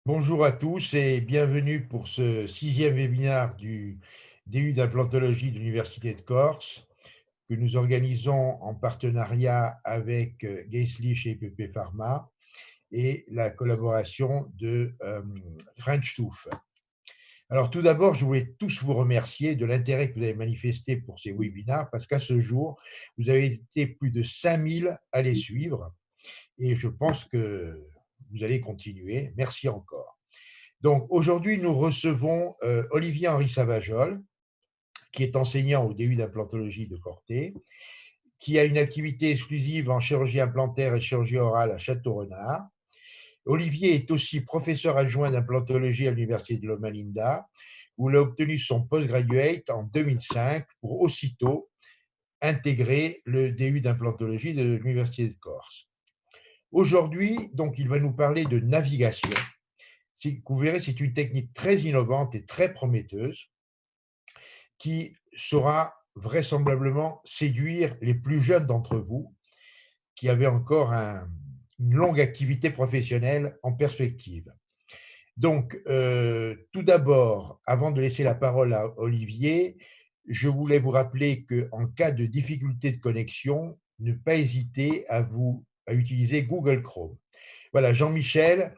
Bonjour à tous et bienvenue pour ce sixième webinaire du DU d'implantologie de l'Université de Corse que nous organisons en partenariat avec Geislich et PP Pharma et la collaboration de French Tooth. Alors tout d'abord, je voulais tous vous remercier de l'intérêt que vous avez manifesté pour ces webinaires parce qu'à ce jour, vous avez été plus de 5000 à les suivre et je pense que vous allez continuer. Merci encore. Donc aujourd'hui, nous recevons Olivier-Henri Savajol, qui est enseignant au DU d'implantologie de Corté, qui a une activité exclusive en chirurgie implantaire et chirurgie orale à Château-Renard. Olivier est aussi professeur adjoint d'implantologie à l'Université de Loma Linda, où il a obtenu son postgraduate en 2005 pour aussitôt intégrer le DU d'implantologie de l'Université de Corse. Aujourd'hui, donc, il va nous parler de navigation. Vous verrez, c'est une technique très innovante et très prometteuse qui saura vraisemblablement séduire les plus jeunes d'entre vous qui avaient encore une longue activité professionnelle en perspective. Donc, tout d'abord, avant de laisser la parole à Olivier, je voulais vous rappeler qu'en cas de difficulté de connexion, ne pas hésiter à utiliser Google Chrome. Voilà, Jean-Michel,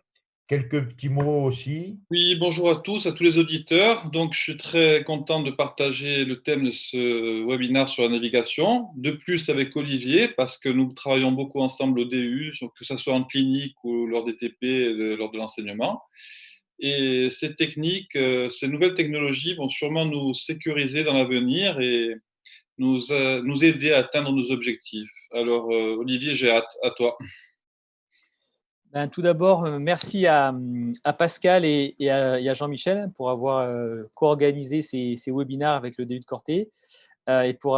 quelques petits mots aussi. Oui, bonjour à tous les auditeurs. Donc, je suis très content de partager le thème de ce webinaire sur la navigation. De plus, avec Olivier, parce que nous travaillons beaucoup ensemble au DU, que ce soit en clinique ou lors des TP, lors de l'enseignement. Et ces techniques, ces nouvelles technologies vont sûrement nous sécuriser dans l'avenir et nous aider à atteindre nos objectifs. Alors, Olivier, j'ai hâte. À toi. Tout d'abord, merci à Pascal et à Jean-Michel pour avoir co-organisé ces webinaires avec le DU de Corté et pour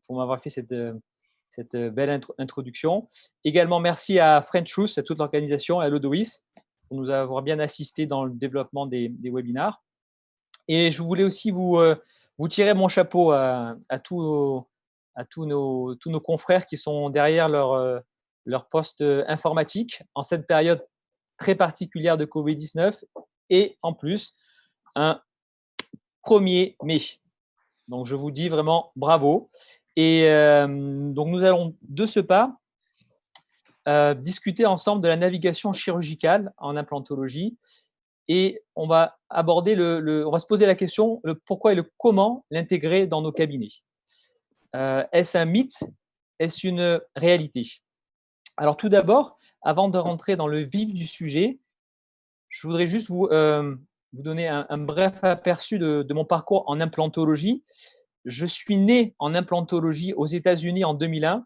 m'avoir fait cette belle introduction. Également, merci à French Tooth, à toute l'organisation, et à l'Odois pour nous avoir bien assisté dans le développement des webinaires. Et je voulais aussi vous tirer mon chapeau à tous nos confrères qui sont derrière leur poste informatique en cette période très particulière de Covid-19 et en plus un 1er mai. Donc, je vous dis vraiment bravo. Et donc, nous allons de ce pas discuter ensemble de la navigation chirurgicale en implantologie et on va aborder on va se poser la question le pourquoi et le comment l'intégrer dans nos cabinets. Est-ce un mythe? Est-ce une réalité? Alors tout d'abord, avant de rentrer dans le vif du sujet, je voudrais juste vous donner un bref aperçu de mon parcours en implantologie. Je suis né en implantologie aux États-Unis en 2001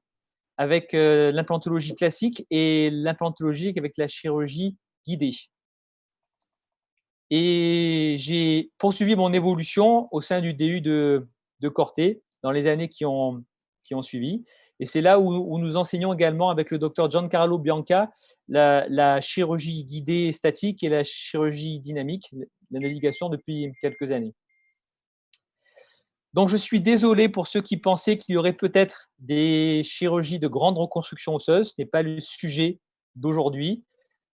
avec l'implantologie classique et l'implantologie avec la chirurgie guidée. Et j'ai poursuivi mon évolution au sein du DU de Corté dans les années qui ont suivi. Et c'est là où nous enseignons également avec le docteur Giancarlo Bianca la chirurgie guidée statique et la chirurgie dynamique, la navigation depuis quelques années. Donc, je suis désolé pour ceux qui pensaient qu'il y aurait peut-être des chirurgies de grande reconstruction osseuse. Ce n'est pas le sujet d'aujourd'hui.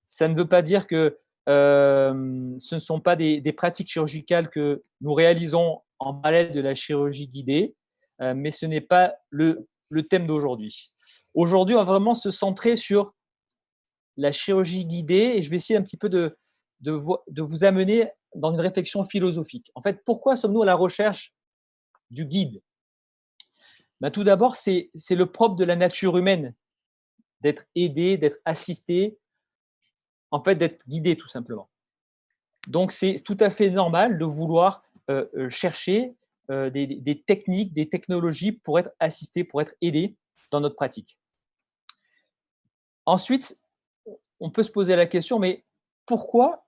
Ça ne veut pas dire que ce ne sont pas des pratiques chirurgicales que nous réalisons en parallèle de la chirurgie guidée, mais ce n'est pas le thème d'aujourd'hui. Aujourd'hui, on va vraiment se centrer sur la chirurgie guidée et je vais essayer un petit peu de vous amener dans une réflexion philosophique. En fait, pourquoi sommes-nous à la recherche du guide? Tout d'abord, c'est le propre de la nature humaine d'être aidé, d'être assisté, en fait, d'être guidé tout simplement. Donc, c'est tout à fait normal de vouloir chercher des techniques, des technologies pour être assisté, pour être aidé dans notre pratique. Ensuite, on peut se poser la question, mais pourquoi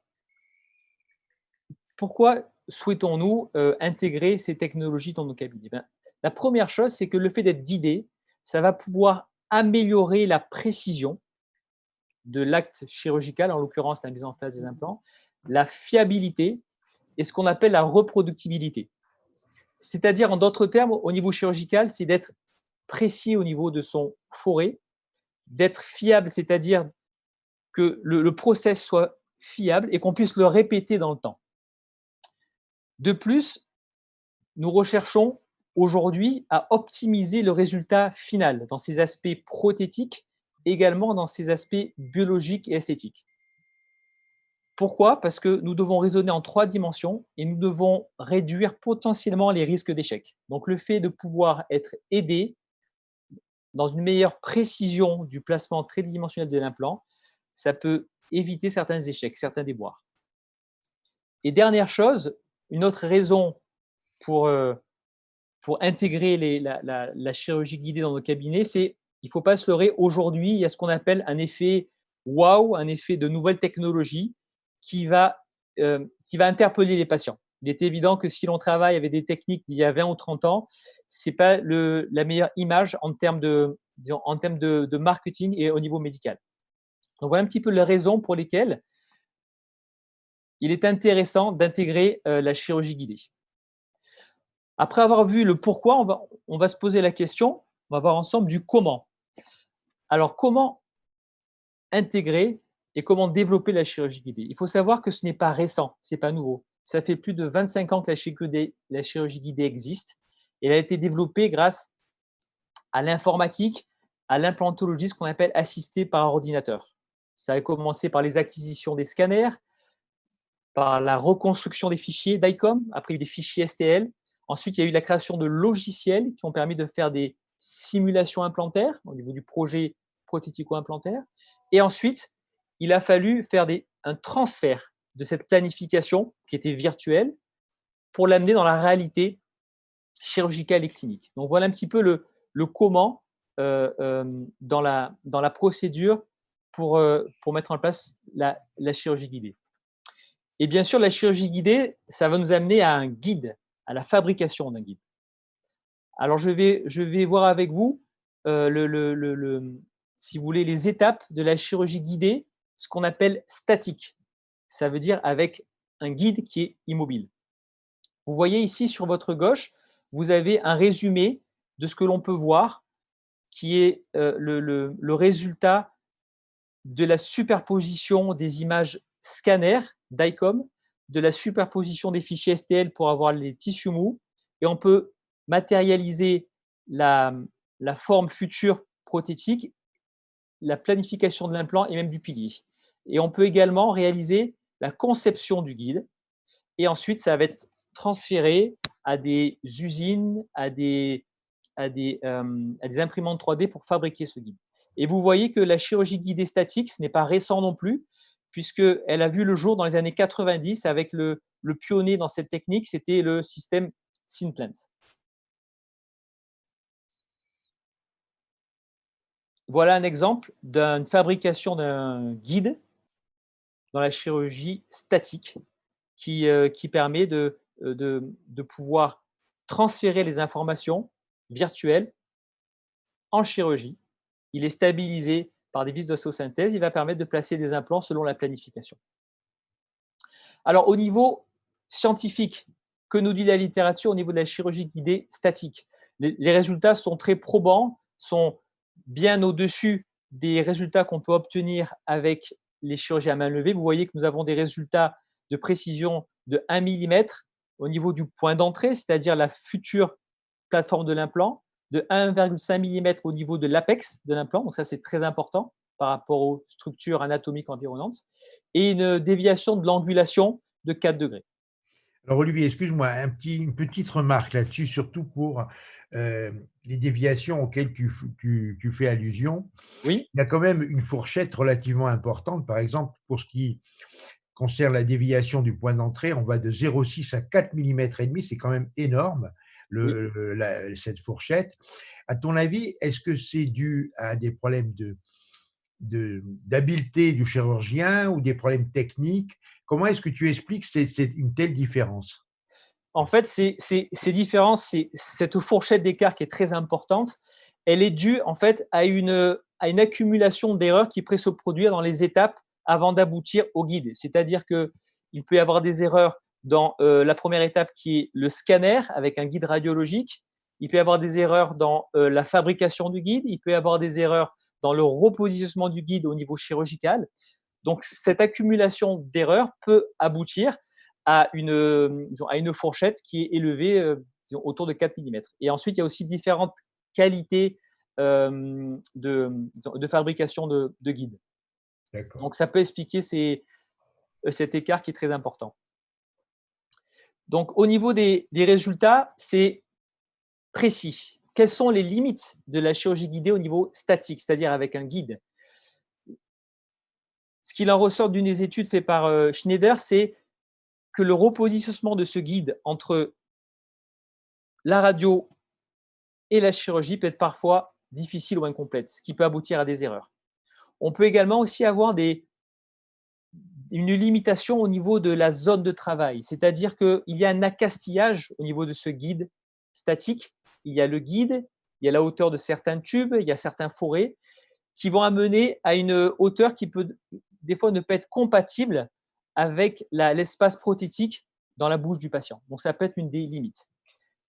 souhaitons-nous intégrer ces technologies dans nos cabinets? La première chose, c'est que le fait d'être guidé, ça va pouvoir améliorer la précision de l'acte chirurgical, en l'occurrence la mise en place des implants, la fiabilité et ce qu'on appelle la reproductibilité. C'est-à-dire, en d'autres termes, au niveau chirurgical, c'est d'être précis au niveau de son forêt, d'être fiable, c'est-à-dire que le process soit fiable et qu'on puisse le répéter dans le temps. De plus, nous recherchons aujourd'hui à optimiser le résultat final dans ses aspects prothétiques, également dans ses aspects biologiques et esthétiques. Pourquoi? Parce que nous devons raisonner en 3 dimensions et nous devons réduire potentiellement les risques d'échec. Donc le fait de pouvoir être aidé dans une meilleure précision du placement tridimensionnel de l'implant, ça peut éviter certains échecs, certains déboires. Et dernière chose, une autre raison pour intégrer la chirurgie guidée dans nos cabinets, c'est il ne faut pas se leurrer. Aujourd'hui, il y a ce qu'on appelle un effet wow, un effet de nouvelle technologie qui va interpeller les patients. Il est évident que si l'on travaille avec des techniques d'il y a 20 ou 30 ans, ce n'est pas la meilleure image en termes de marketing et au niveau médical. Donc, voilà un petit peu les raisons pour lesquelles il est intéressant d'intégrer la chirurgie guidée. Après avoir vu le pourquoi, on va se poser la question, on va voir ensemble du comment. Alors, comment intégrer et comment développer la chirurgie guidée? Il faut savoir que ce n'est pas récent, ce n'est pas nouveau. Ça fait plus de 25 ans que la chirurgie guidée existe. Et elle a été développée grâce à l'informatique, à l'implantologie, ce qu'on appelle assistée par ordinateur. Ça a commencé par les acquisitions des scanners, par la reconstruction des fichiers d'ICOM, après il y a eu des fichiers STL. Ensuite, il y a eu la création de logiciels qui ont permis de faire des simulations implantaires au niveau du projet prothético-implantaire. Et ensuite, il a fallu faire un transfert de cette planification qui était virtuelle pour l'amener dans la réalité chirurgicale et clinique. Donc, voilà un petit peu le comment dans la procédure pour mettre en place la chirurgie guidée. Et bien sûr, la chirurgie guidée, ça va nous amener à un guide, à la fabrication d'un guide. Alors, je vais voir avec vous, si vous voulez, les étapes de la chirurgie guidée, ce qu'on appelle statique. Ça veut dire avec un guide qui est immobile. Vous voyez ici sur votre gauche, vous avez un résumé de ce que l'on peut voir, qui est le résultat de la superposition des images scanner d'ICOM, de la superposition des fichiers STL pour avoir les tissus mous, et on peut matérialiser la forme future prothétique, la planification de l'implant et même du pilier. Et on peut également réaliser la conception du guide, et ensuite ça va être transféré à des usines, à des imprimantes 3D pour fabriquer ce guide. Et vous voyez que la chirurgie guidée statique, ce n'est pas récent non plus, puisqu'elle a vu le jour dans les années 90 avec le pionnier dans cette technique, c'était le système Synplant. Voilà un exemple d'une fabrication d'un guide dans la chirurgie statique qui permet de pouvoir transférer les informations virtuelles en chirurgie. Il est stabilisé par des vis d'ossosynthèse. Il va permettre de placer des implants selon la planification. Alors, au niveau scientifique, que nous dit la littérature au niveau de la chirurgie guidée statique? Les résultats sont très probants, sont bien au-dessus des résultats qu'on peut obtenir avec les chirurgies à main levée. Vous voyez que nous avons des résultats de précision de 1 mm au niveau du point d'entrée, c'est-à-dire la future plateforme de l'implant, de 1,5 mm au niveau de l'apex de l'implant, donc ça c'est très important par rapport aux structures anatomiques environnantes, et une déviation de l'angulation de 4 degrés. Alors Olivier, excuse-moi, une petite remarque là-dessus, surtout pour les déviations auxquelles tu fais allusion. Oui. Il y a quand même une fourchette relativement importante. Par exemple, pour ce qui concerne la déviation du point d'entrée, on va de 0,6 à 4 mm et demi, c'est quand même énorme, cette fourchette. À ton avis, est-ce que c'est dû à des problèmes d'habileté du chirurgien ou des problèmes techniques? Comment est-ce que tu expliques une telle différence? En fait, ces différences, cette fourchette d'écart qui est très importante, elle est due en fait à une accumulation d'erreurs qui pourraient se produire dans les étapes avant d'aboutir au guide. C'est-à-dire qu'il peut y avoir des erreurs dans la première étape qui est le scanner avec un guide radiologique. Il peut y avoir des erreurs dans la fabrication du guide. Il peut y avoir des erreurs dans le repositionnement du guide au niveau chirurgical. Donc, cette accumulation d'erreurs peut aboutir à une fourchette qui est élevée autour de 4 mm. Et ensuite, il y a aussi différentes qualités de fabrication de guides. Donc, ça peut expliquer cet écart qui est très important. Donc, au niveau des résultats, c'est précis. Quelles sont les limites de la chirurgie guidée au niveau statique, c'est-à-dire avec un guide? Ce qu'il en ressort d'une des études faites par Schneider, c'est que le repositionnement de ce guide entre la radio et la chirurgie peut être parfois difficile ou incomplète, ce qui peut aboutir à des erreurs. On peut également aussi avoir une limitation au niveau de la zone de travail, c'est-à-dire qu'il y a un accastillage au niveau de ce guide statique. Il y a le guide, il y a la hauteur de certains tubes, il y a certains forets qui vont amener à une hauteur qui peut des fois ne pas être compatible avec l'espace prothétique dans la bouche du patient. Donc, ça peut être une des limites.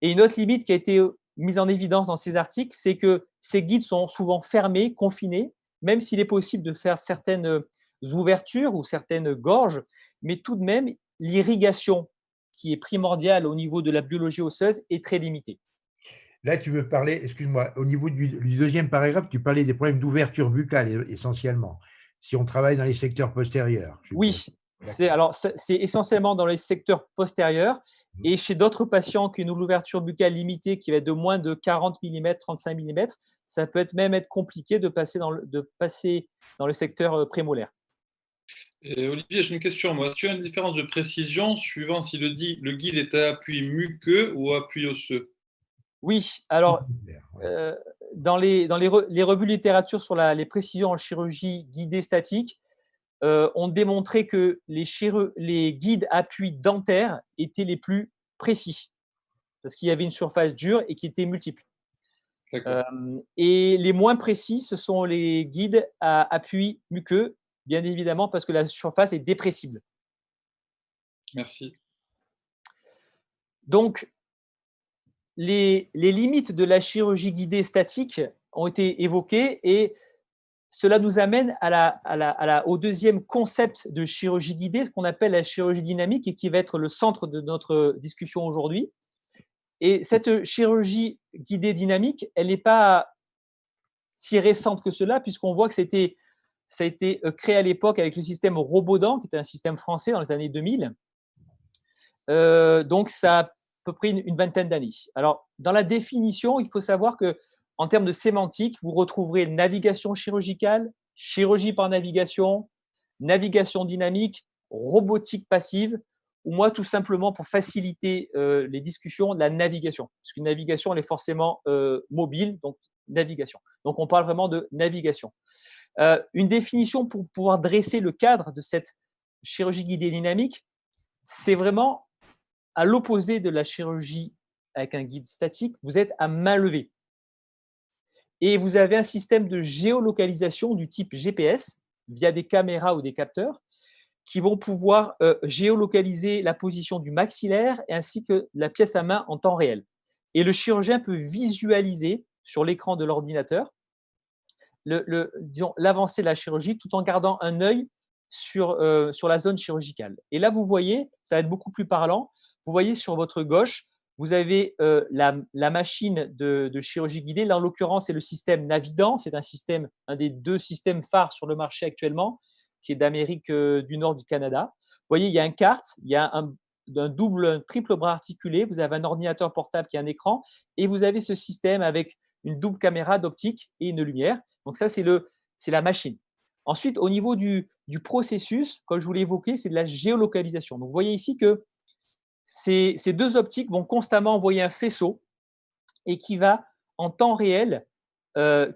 Et une autre limite qui a été mise en évidence dans ces articles, c'est que ces guides sont souvent fermés, confinés, même s'il est possible de faire certaines ouvertures ou certaines gorges, mais tout de même, l'irrigation qui est primordiale au niveau de la biologie osseuse est très limitée. Là, tu veux parler, excuse-moi, au niveau du deuxième paragraphe, tu parlais des problèmes d'ouverture buccale essentiellement, si on travaille dans les secteurs postérieurs. Oui, c'est essentiellement dans les secteurs postérieurs et chez d'autres patients qui ont une ouverture buccale limitée qui va être de moins de 40 mm, 35 mm, ça peut même être compliqué de passer dans le secteur prémolaire. Et Olivier, j'ai une question. Moi, tu as une différence de précision suivant si le guide est à appui muqueux ou à appui osseux? Oui, alors dans les revues de littérature sur les précisions en chirurgie guidée statique, ont démontré que les guides appui dentaires étaient les plus précis parce qu'il y avait une surface dure et qui était multiple. Et les moins précis, ce sont les guides à appui muqueux, bien évidemment parce que la surface est dépressible. Merci. Donc, les limites de la chirurgie guidée statique ont été évoquées et cela nous amène au deuxième concept de chirurgie guidée, ce qu'on appelle la chirurgie dynamique et qui va être le centre de notre discussion aujourd'hui. Et cette chirurgie guidée dynamique, elle n'est pas si récente que cela, puisqu'on voit que ça a été créé à l'époque avec le système Robodan, qui était un système français dans les années 2000. Donc, ça a à peu près une vingtaine d'années. Alors, dans la définition, il faut savoir que en termes de sémantique, vous retrouverez navigation chirurgicale, chirurgie par navigation, navigation dynamique, robotique passive, ou moi, tout simplement, pour faciliter les discussions, la navigation. Parce qu'une navigation, elle est forcément mobile, donc navigation. Donc, on parle vraiment de navigation. Une définition pour pouvoir dresser le cadre de cette chirurgie guidée dynamique, c'est vraiment à l'opposé de la chirurgie avec un guide statique, vous êtes à main levée. Et vous avez un système de géolocalisation du type GPS via des caméras ou des capteurs qui vont pouvoir géolocaliser la position du maxillaire ainsi que la pièce à main en temps réel. Et le chirurgien peut visualiser sur l'écran de l'ordinateur l'avancée de la chirurgie tout en gardant un œil sur la zone chirurgicale. Et là, vous voyez, ça va être beaucoup plus parlant, vous voyez sur votre gauche, vous avez la machine de chirurgie guidée. Là, en l'occurrence, c'est le système Navident. C'est un des deux systèmes phares sur le marché actuellement, qui est d'Amérique du Nord, du Canada. Vous voyez, il y a un cart, il y a un triple bras articulé. Vous avez un ordinateur portable qui a un écran et vous avez ce système avec une double caméra d'optique et une lumière. Donc ça, c'est la machine. Ensuite, au niveau du processus, comme je vous l'ai évoqué, c'est de la géolocalisation. Donc, vous voyez ici que ces deux optiques vont constamment envoyer un faisceau et qui va, en temps réel,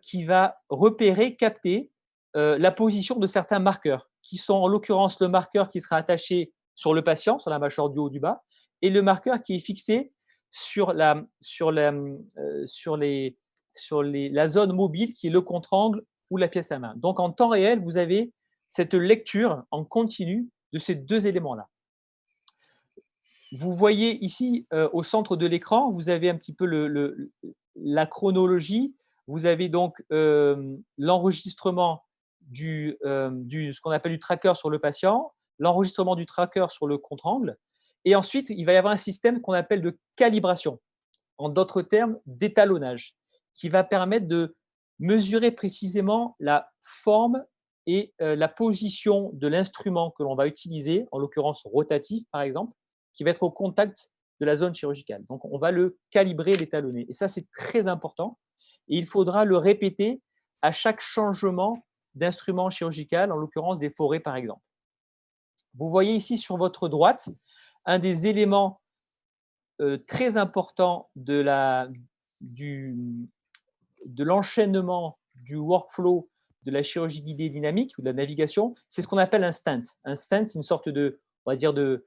qui va repérer, capter la position de certains marqueurs, qui sont en l'occurrence le marqueur qui sera attaché sur le patient, sur la mâchoire du haut du bas, et le marqueur qui est fixé sur la zone mobile qui est le contre-angle ou la pièce à main. Donc, en temps réel, vous avez cette lecture en continu de ces deux éléments-là. Vous voyez ici, au centre de l'écran, vous avez un petit peu la chronologie. Vous avez donc l'enregistrement ce qu'on appelle du tracker sur le patient, l'enregistrement du tracker sur le contre-angle, et ensuite, il va y avoir un système qu'on appelle de calibration, en d'autres termes, d'étalonnage, qui va permettre de mesurer précisément la forme et la position de l'instrument que l'on va utiliser, en l'occurrence rotatif par exemple, qui va être au contact de la zone chirurgicale. Donc, on va le calibrer, l'étalonner. Et ça, c'est très important. Et il faudra le répéter à chaque changement d'instrument chirurgical, en l'occurrence des forêts par exemple. Vous voyez ici sur votre droite un des éléments très importants de l'enchaînement du workflow de la chirurgie guidée dynamique ou de la navigation, c'est ce qu'on appelle un stent. Un stent, c'est une sorte on va dire de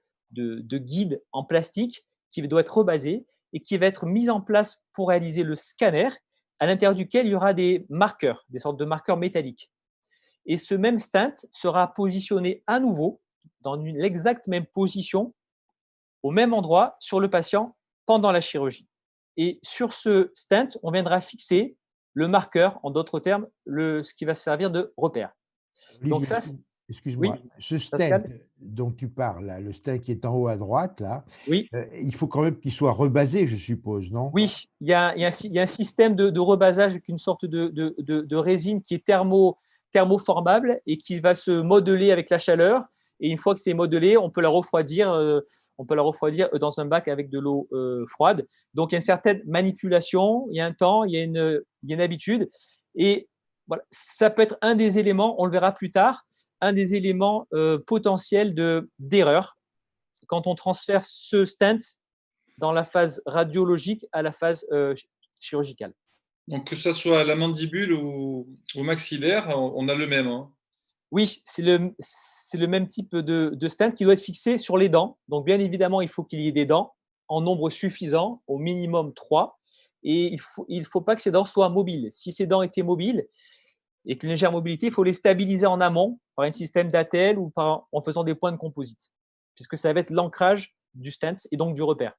guide en plastique qui doit être rebasé et qui va être mis en place pour réaliser le scanner, à l'intérieur duquel il y aura des marqueurs, des sortes de marqueurs métalliques. Et ce même stent sera positionné à nouveau dans l'exacte même position, au même endroit, sur le patient pendant la chirurgie. Et sur ce stent, on viendra fixer le marqueur, en d'autres termes, ce qui va servir de repère. Donc Olivier, ça, excuse-moi, oui, ce stent Pascal? dont tu parles, là, le stent qui est en haut à droite, là, Oui, il faut quand même qu'il soit rebasé, je suppose, non? oui, il y a un système de rebasage avec une sorte de résine qui est thermoformable et qui va se modeler avec la chaleur. Et une fois que c'est modelé, on peut la refroidir dans un bac avec de l'eau froide. Donc, il y a une certaine manipulation, il y a un temps, il y a une habitude. Et voilà, ça peut être un des éléments, on le verra plus tard, un des éléments potentiels d'erreur quand on transfère ce stent dans la phase radiologique à la phase chirurgicale. Donc, que ce soit la mandibule ou au maxillaire, on a le même. Hein. Oui, c'est le même type de stent qui doit être fixé sur les dents. Donc, bien évidemment, il faut qu'il y ait des dents en nombre suffisant, au minimum 3. Et il ne faut pas que ces dents soient mobiles. Si ces dents étaient mobiles et qu'une légère mobilité, il faut les stabiliser en amont par un système d'attelle ou en faisant des points de composite, puisque ça va être l'ancrage du stent et donc du repère.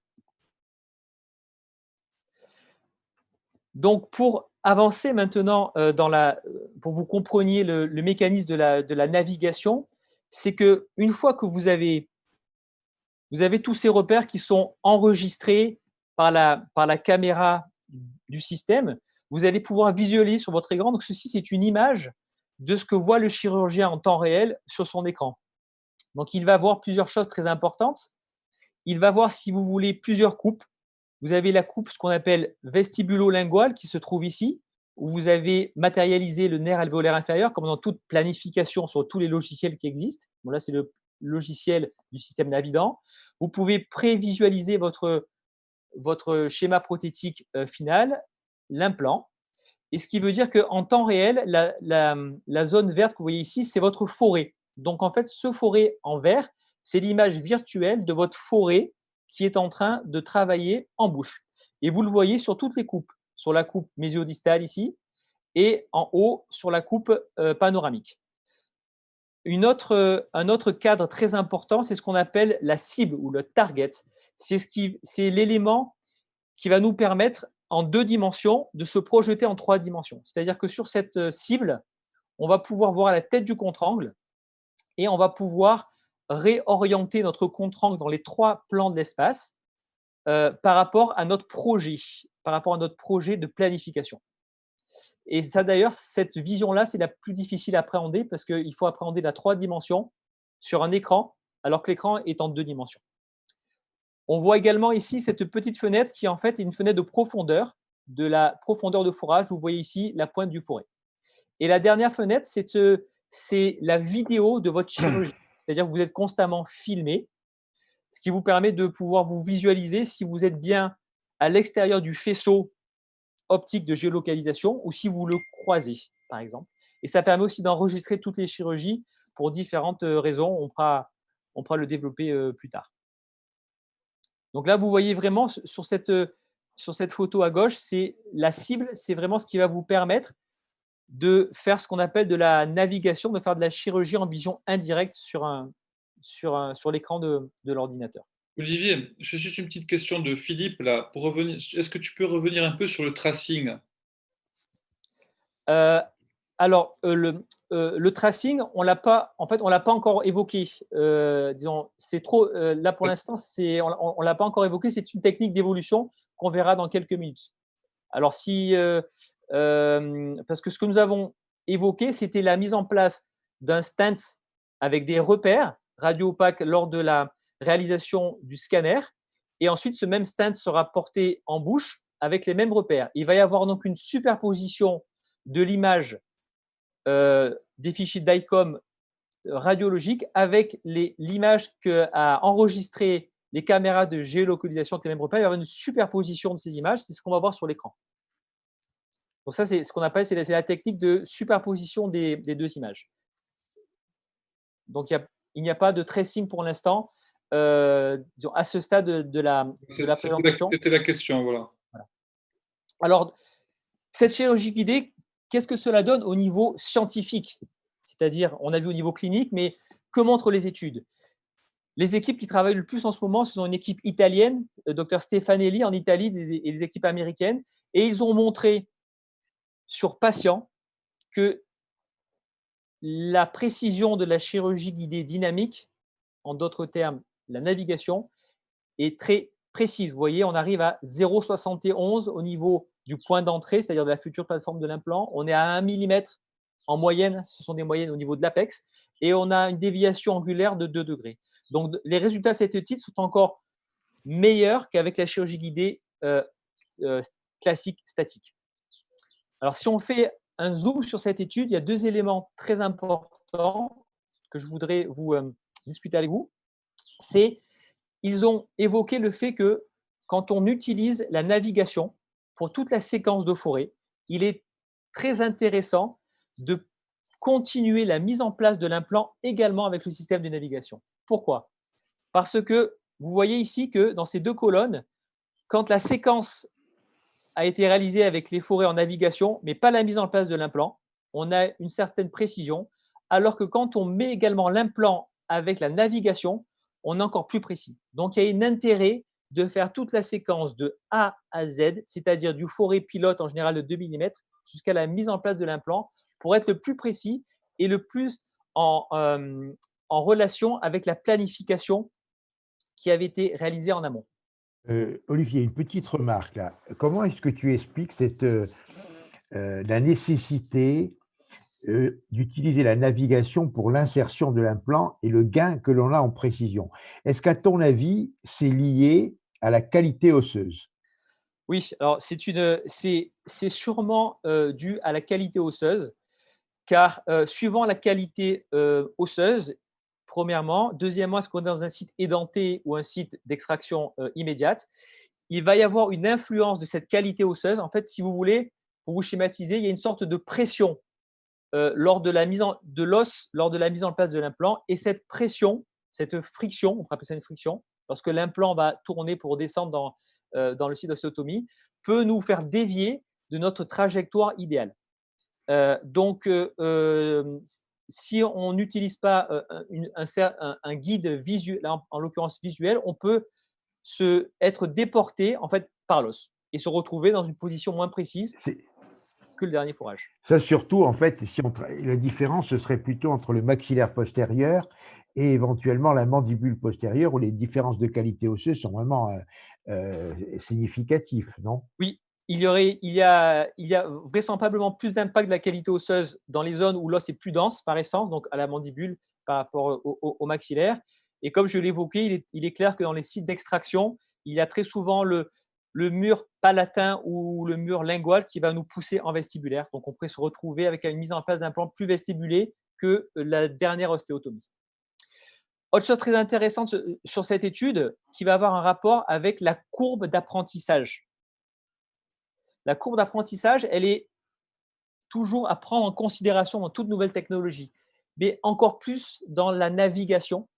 Donc, pour avancer maintenant pour que vous compreniez le mécanisme de la navigation, c'est qu'une fois que vous avez tous ces repères qui sont enregistrés par la caméra du système, vous allez pouvoir visualiser sur votre écran. Donc, ceci, c'est une image de ce que voit le chirurgien en temps réel sur son écran. Donc, il va voir plusieurs choses très importantes. Il va voir, si vous voulez, plusieurs coupes. Vous avez la coupe, ce qu'on appelle vestibulo-linguale, qui se trouve ici, où vous avez matérialisé le nerf alvéolaire inférieur, comme dans toute planification sur tous les logiciels qui existent. Bon, là, c'est le logiciel du système Navident. Vous pouvez prévisualiser votre schéma prothétique final, l'implant. Et ce qui veut dire qu'en temps réel, la zone verte que vous voyez ici, c'est votre forêt. Donc, en fait, ce forêt en vert, c'est l'image virtuelle de votre forêt qui est en train de travailler en bouche. Et vous le voyez sur toutes les coupes, sur la coupe mésiodistale ici, et en haut sur la coupe panoramique. Un autre cadre très important, c'est ce qu'on appelle la cible ou le target. C'est l'élément qui va nous permettre en 2 dimensions de se projeter en 3 dimensions. C'est-à-dire que sur cette cible, on va pouvoir voir la tête du contre-angle et on va pouvoir réorienter notre contre-angle dans les 3 plans de l'espace par rapport à notre projet de planification. Et ça, d'ailleurs, cette vision-là, c'est la plus difficile à appréhender parce qu'il faut appréhender la 3 dimensions sur un écran, alors que l'écran est en 2 dimensions. On voit également ici cette petite fenêtre qui, en fait, est une fenêtre de la profondeur de forage. Vous voyez ici la pointe du forêt. Et la dernière fenêtre, c'est la vidéo de votre chirurgie. C'est-à-dire que vous êtes constamment filmé, ce qui vous permet de pouvoir vous visualiser si vous êtes bien à l'extérieur du faisceau optique de géolocalisation ou si vous le croisez, par exemple. Et ça permet aussi d'enregistrer toutes les chirurgies pour différentes raisons. On pourra le développer plus tard. Donc là, vous voyez vraiment sur cette photo à gauche, c'est la cible, c'est vraiment ce qui va vous permettre de faire ce qu'on appelle de la navigation, de faire de la chirurgie en vision indirecte sur l'écran de l'ordinateur. Olivier, j'ai juste une petite question de Philippe là. Pour revenir, est-ce que tu peux revenir un peu sur le tracing? Alors, le tracing, on l'a pas, en fait, on l'a pas encore évoqué. Disons, c'est trop. Là, pour l'instant, on l'a pas encore évoqué. C'est une technique d'évolution qu'on verra dans quelques minutes. Alors, parce que ce que nous avons évoqué, c'était la mise en place d'un stent avec des repères radio opaques lors de la réalisation du scanner. Et ensuite, ce même stent sera porté en bouche avec les mêmes repères. Il va y avoir donc une superposition de l'image des fichiers DICOM radiologiques avec l'image qu'a enregistré les caméras de géolocalisation avec les mêmes repères. Il va y avoir une superposition de ces images. C'est ce qu'on va voir sur l'écran. Donc ça, c'est ce qu'on appelle, c'est la technique de superposition des deux images. Donc il n'y a pas de tracing pour l'instant à ce stade de la présentation. C'était la question, voilà. Alors, cette chirurgie guidée, qu'est-ce que cela donne au niveau scientifique? C'est-à-dire, on a vu au niveau clinique, mais que montrent les études? Les équipes qui travaillent le plus en ce moment, ce sont une équipe italienne, Dr Stefanelli en Italie et des équipes américaines, et ils ont montré sur patients que la précision de la chirurgie guidée dynamique, en d'autres termes, la navigation, est très précise. Vous voyez, on arrive à 0,71 au niveau du point d'entrée, c'est-à-dire de la future plateforme de l'implant. On est à 1 mm en moyenne, ce sont des moyennes au niveau de l'apex, et on a une déviation angulaire de 2 degrés. Donc, les résultats de cette étude sont encore meilleurs qu'avec la chirurgie guidée classique statique. Alors, si on fait un zoom sur cette étude, il y a 2 éléments très importants que je voudrais vous discuter avec vous. Ils ont évoqué le fait que quand on utilise la navigation pour toute la séquence de forêt, il est très intéressant de continuer la mise en place de l'implant également avec le système de navigation. Pourquoi? Parce que vous voyez ici que dans ces 2 colonnes, quand la séquence a été réalisée avec les forêts en navigation, mais pas la mise en place de l'implant, on a une certaine précision, alors que quand on met également l'implant avec la navigation, on est encore plus précis. Donc, il y a un intérêt de faire toute la séquence de A à Z, c'est-à-dire du forêt pilote en général de 2 mm jusqu'à la mise en place de l'implant pour être le plus précis et le plus en relation avec la planification qui avait été réalisée en amont. Olivier, une petite remarque là. Comment est-ce que tu expliques la nécessité d'utiliser la navigation pour l'insertion de l'implant et le gain que l'on a en précision? Est-ce qu'à ton avis, c'est lié à la qualité osseuse? Oui, alors c'est sûrement dû à la qualité osseuse, car suivant la qualité osseuse, premièrement. Deuxièmement, est-ce qu'on est dans un site édenté ou un site d'extraction immédiate? Il va y avoir une influence de cette qualité osseuse. En fait, si vous voulez, pour vous schématiser, il y a une sorte de pression lors de la mise de l'os, lors de la mise en place de l'implant. Et cette pression, cette friction, on peut appeler ça une friction, lorsque l'implant va tourner pour descendre dans le site d'ostéotomie, peut nous faire dévier de notre trajectoire idéale. Donc, si on n'utilise pas un guide visuel, en l'occurrence visuel, on peut être déporté en fait par l'os et se retrouver dans une position moins précise que le dernier fourrage. Ça surtout, en fait, la différence, ce serait plutôt entre le maxillaire postérieur et éventuellement la mandibule postérieure, où les différences de qualité osseuse sont vraiment significatives, non? Oui, il y a vraisemblablement plus d'impact de la qualité osseuse dans les zones où l'os est plus dense par essence, donc à la mandibule par rapport au maxillaire. Et comme je l'évoquais, il est clair que dans les sites d'extraction, il y a très souvent le mur palatin ou le mur lingual qui va nous pousser en vestibulaire. Donc, on pourrait se retrouver avec une mise en place d'un plan plus vestibulé que la dernière ostéotomie. Autre chose très intéressante sur cette étude qui va avoir un rapport avec la courbe d'apprentissage. La courbe d'apprentissage, elle est toujours à prendre en considération dans toute nouvelle technologie, mais encore plus dans la navigation.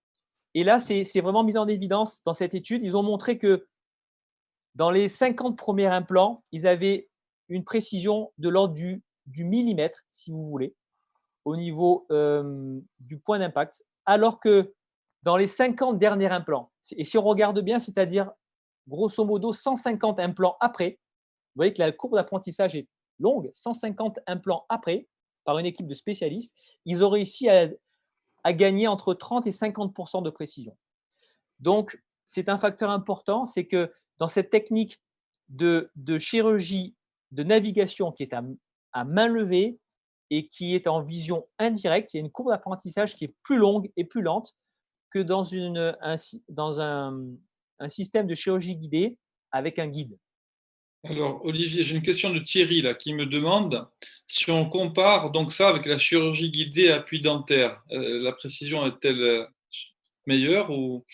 Et là, c'est vraiment mis en évidence dans cette étude. Ils ont montré que dans les 50 premiers implants, ils avaient une précision de l'ordre du millimètre, si vous voulez, au niveau du point d'impact, alors que dans les 50 derniers implants, et si on regarde bien, c'est-à-dire grosso modo 150 implants après, vous voyez que la courbe d'apprentissage est longue, 150 implants après, par une équipe de spécialistes, ils ont réussi à gagner entre 30 et 50% de précision. Donc, c'est un facteur important, c'est que dans cette technique de chirurgie de navigation qui est à main levée et qui est en vision indirecte, il y a une courbe d'apprentissage qui est plus longue et plus lente que dans un système de chirurgie guidée avec un guide. Alors, Olivier, j'ai une question de Thierry là, qui me demande si on compare donc ça avec la chirurgie guidée à appui dentaire, la précision est-elle meilleure ou…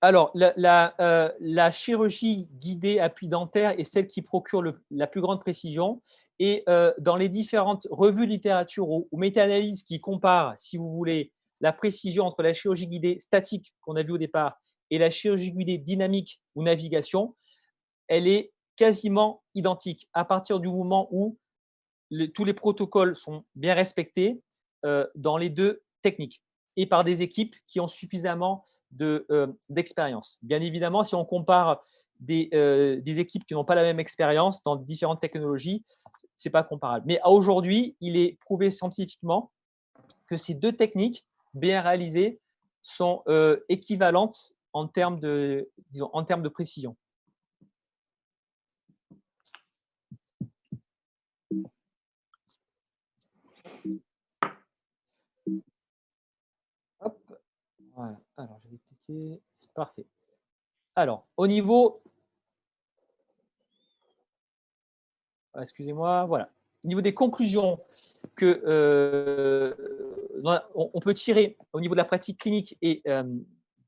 Alors, la chirurgie guidée appui dentaire est celle qui procure la plus grande précision. Et dans les différentes revues de littérature ou méta-analyses qui comparent, si vous voulez, la précision entre la chirurgie guidée statique qu'on a vue au départ et la chirurgie guidée dynamique ou navigation, elle est quasiment identique à partir du moment où tous les protocoles sont bien respectés dans les deux techniques et par des équipes qui ont suffisamment d'expérience. Bien évidemment, si on compare des équipes qui n'ont pas la même expérience dans différentes technologies, ce n'est pas comparable. Mais aujourd'hui, il est prouvé scientifiquement que ces deux techniques bien réalisées sont équivalentes en termes de précision. Hop. Voilà. Alors, je vais cliquer. C'est parfait. Alors, au niveau… Excusez-moi. Voilà. Au niveau des conclusions que on peut tirer au niveau de la pratique clinique et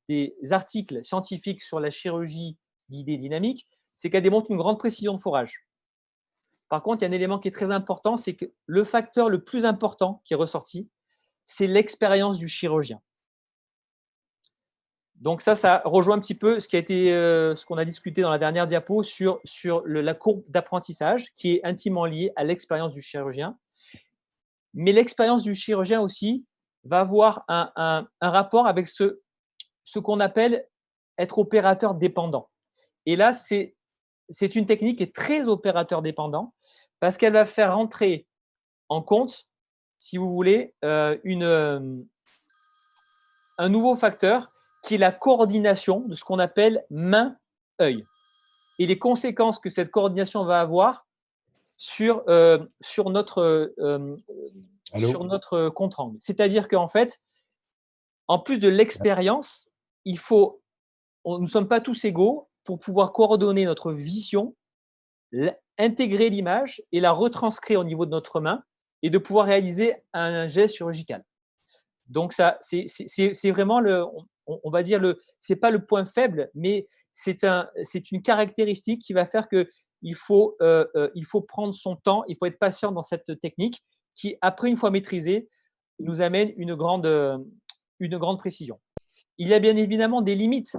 des articles scientifiques sur la chirurgie guidée dynamique, c'est qu'elle démontre une grande précision de forage. Par contre, il y a un élément qui est très important, c'est que le facteur le plus important qui est ressorti, c'est l'expérience du chirurgien. Donc ça rejoint un petit peu ce qu'on a discuté dans la dernière diapo sur la courbe d'apprentissage qui est intimement liée à l'expérience du chirurgien. Mais l'expérience du chirurgien aussi va avoir un rapport avec ce qu'on appelle être opérateur dépendant. Et là, c'est une technique qui est très opérateur dépendant parce qu'elle va faire rentrer en compte, si vous voulez, un nouveau facteur qui est la coordination de ce qu'on appelle main-œil et les conséquences que cette coordination va avoir sur notre compte-rendu. C'est-à-dire qu'en fait, en plus de l'expérience, nous ne sommes pas tous égaux pour pouvoir coordonner notre vision, intégrer l'image et la retranscrire au niveau de notre main et de pouvoir réaliser un geste chirurgical. Donc ça, c'est vraiment on va dire c'est pas le point faible, mais c'est une caractéristique qui va faire que il faut prendre son temps, il faut être patient dans cette technique qui, après une fois maîtrisée, nous amène une grande précision. Il y a bien évidemment des limites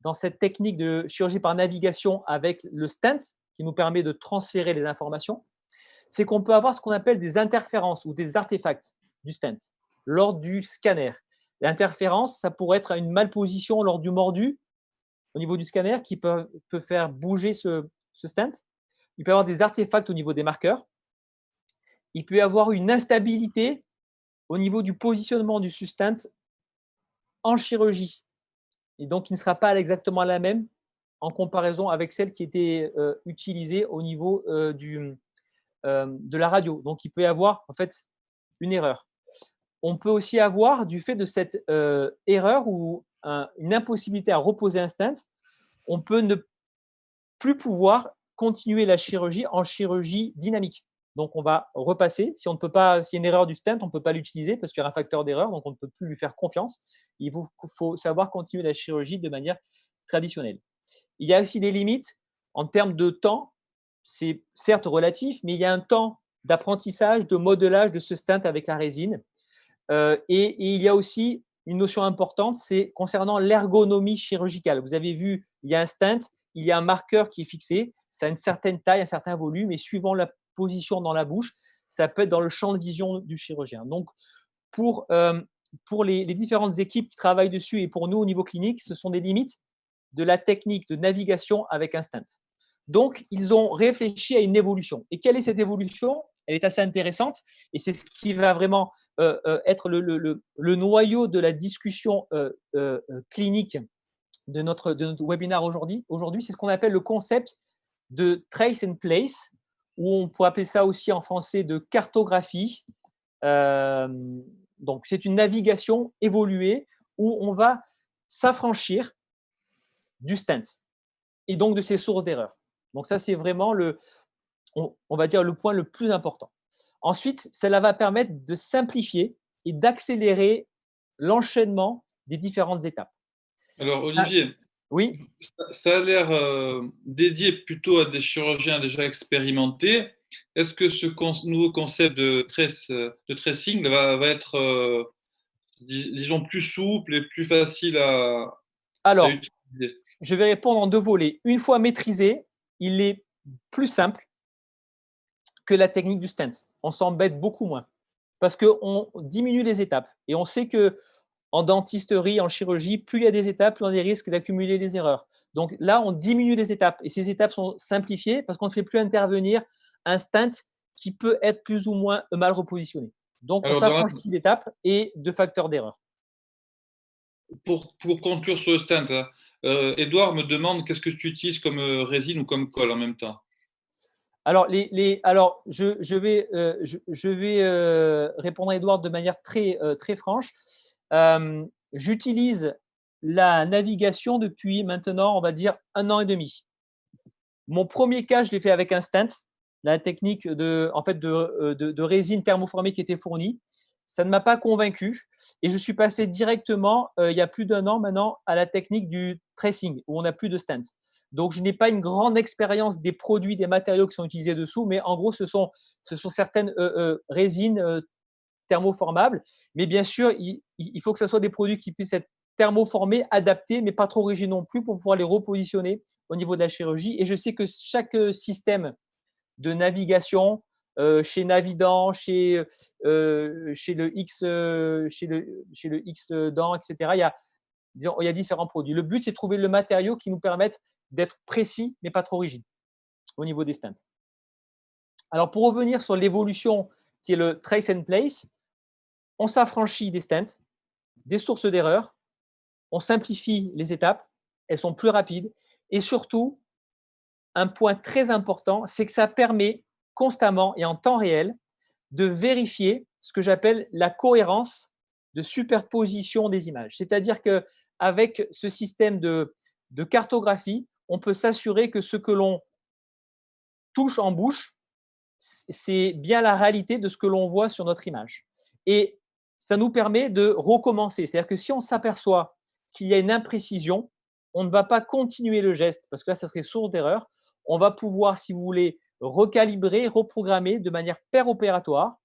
dans cette technique de chirurgie par navigation avec le stent qui nous permet de transférer les informations. C'est qu'on peut avoir ce qu'on appelle des interférences ou des artefacts du stent lors du scanner. L'interférence, ça pourrait être une malposition lors du mordu au niveau du scanner qui peut faire bouger ce stent. Il peut y avoir des artefacts au niveau des marqueurs. Il peut y avoir une instabilité au niveau du positionnement du stent en chirurgie. Et donc, il ne sera pas exactement la même en comparaison avec celle qui était utilisée au niveau de la radio. Donc, il peut y avoir en fait une erreur. On peut aussi avoir, du fait de cette erreur ou une impossibilité à reposer un stent, on peut ne plus pouvoir continuer la chirurgie en chirurgie dynamique. Donc, on va repasser. Si on ne peut pas, s'il y a une erreur du stent, on ne peut pas l'utiliser parce qu'il y a un facteur d'erreur, donc on ne peut plus lui faire confiance. Il faut savoir continuer la chirurgie de manière traditionnelle. Il y a aussi des limites en termes de temps. C'est certes relatif, mais il y a un temps d'apprentissage, de modelage de ce stent avec la résine. Et il y a aussi une notion importante, c'est concernant l'ergonomie chirurgicale. Vous avez vu, il y a un stent, il y a un marqueur qui est fixé, ça a une certaine taille, un certain volume, et suivant la position dans la bouche, ça peut être dans le champ de vision du chirurgien. Donc, pour les différentes équipes qui travaillent dessus et pour nous au niveau clinique, ce sont des limites de la technique de navigation avec un stent. Donc, ils ont réfléchi à une évolution. Et quelle est cette évolution? elle est assez intéressante et c'est ce qui va vraiment être le noyau de la discussion clinique de notre webinaire aujourd'hui. Aujourd'hui, c'est ce qu'on appelle le concept de trace and place, ou on peut appeler ça aussi en français de cartographie. Donc, c'est une navigation évoluée où on va s'affranchir du stent et donc de ses sources d'erreur. Donc, ça, c'est vraiment on va dire le point le plus important. Ensuite, cela va permettre de simplifier et d'accélérer l'enchaînement des différentes étapes. Alors, Ça, Olivier, oui, ça a l'air dédié plutôt à des chirurgiens déjà expérimentés. Est-ce que ce nouveau concept de tracing va être, disons, plus souple et plus facile à alors, utiliser? je vais répondre en deux volets. Une fois maîtrisé, il est plus simple que la technique du stent. On s'embête beaucoup moins parce qu'on diminue les étapes. Et on sait que en dentisterie, en chirurgie, plus il y a des étapes, plus on a des risques d'accumuler les erreurs. Donc là, on diminue les étapes et ces étapes sont simplifiées parce qu'on ne fait plus intervenir un stent qui peut être plus ou moins mal repositionné. Donc, on Alors, s'affranchit d'étapes et de facteurs d'erreur. pour conclure sur le stent, hein, Edouard me demande qu'est-ce que tu utilises comme résine ou comme colle en même temps. Alors, je vais répondre à Edouard de manière très franche. J'utilise la navigation depuis maintenant, on va dire, 1 an et demi. Mon premier cas, je l'ai fait avec un stent, la technique de résine thermoformée qui était fournie. Ça ne m'a pas convaincu et je suis passé directement, il y a plus d'1 an maintenant, à la technique du tracing où on n'a plus de stent. Donc, je n'ai pas une grande expérience des produits, des matériaux qui sont utilisés dessous, mais en gros, ce sont certaines résines thermoformables. Mais bien sûr, il faut que ce soit des produits qui puissent être thermoformés, adaptés, mais pas trop rigides non plus pour pouvoir les repositionner au niveau de la chirurgie. Et je sais que chaque système de navigation, chez Navident, chez le X Dent, etc., il y a différents produits. Le but, c'est de trouver le matériau qui nous permette d'être précis, mais pas trop rigide au niveau des stents. Alors, pour revenir sur l'évolution qui est le trace and place, on s'affranchit des stents, des sources d'erreur, on simplifie les étapes, elles sont plus rapides et surtout, un point très important, c'est que ça permet constamment et en temps réel de vérifier ce que j'appelle la cohérence de superposition des images. C'est-à-dire qu'avec ce système de cartographie, on peut s'assurer que ce que l'on touche en bouche, c'est bien la réalité de ce que l'on voit sur notre image. Et ça nous permet de recommencer. C'est-à-dire que si on s'aperçoit qu'il y a une imprécision, on ne va pas continuer le geste parce que là, ça serait source d'erreur. On va pouvoir, si vous voulez, recalibrer, reprogrammer de manière péropératoire,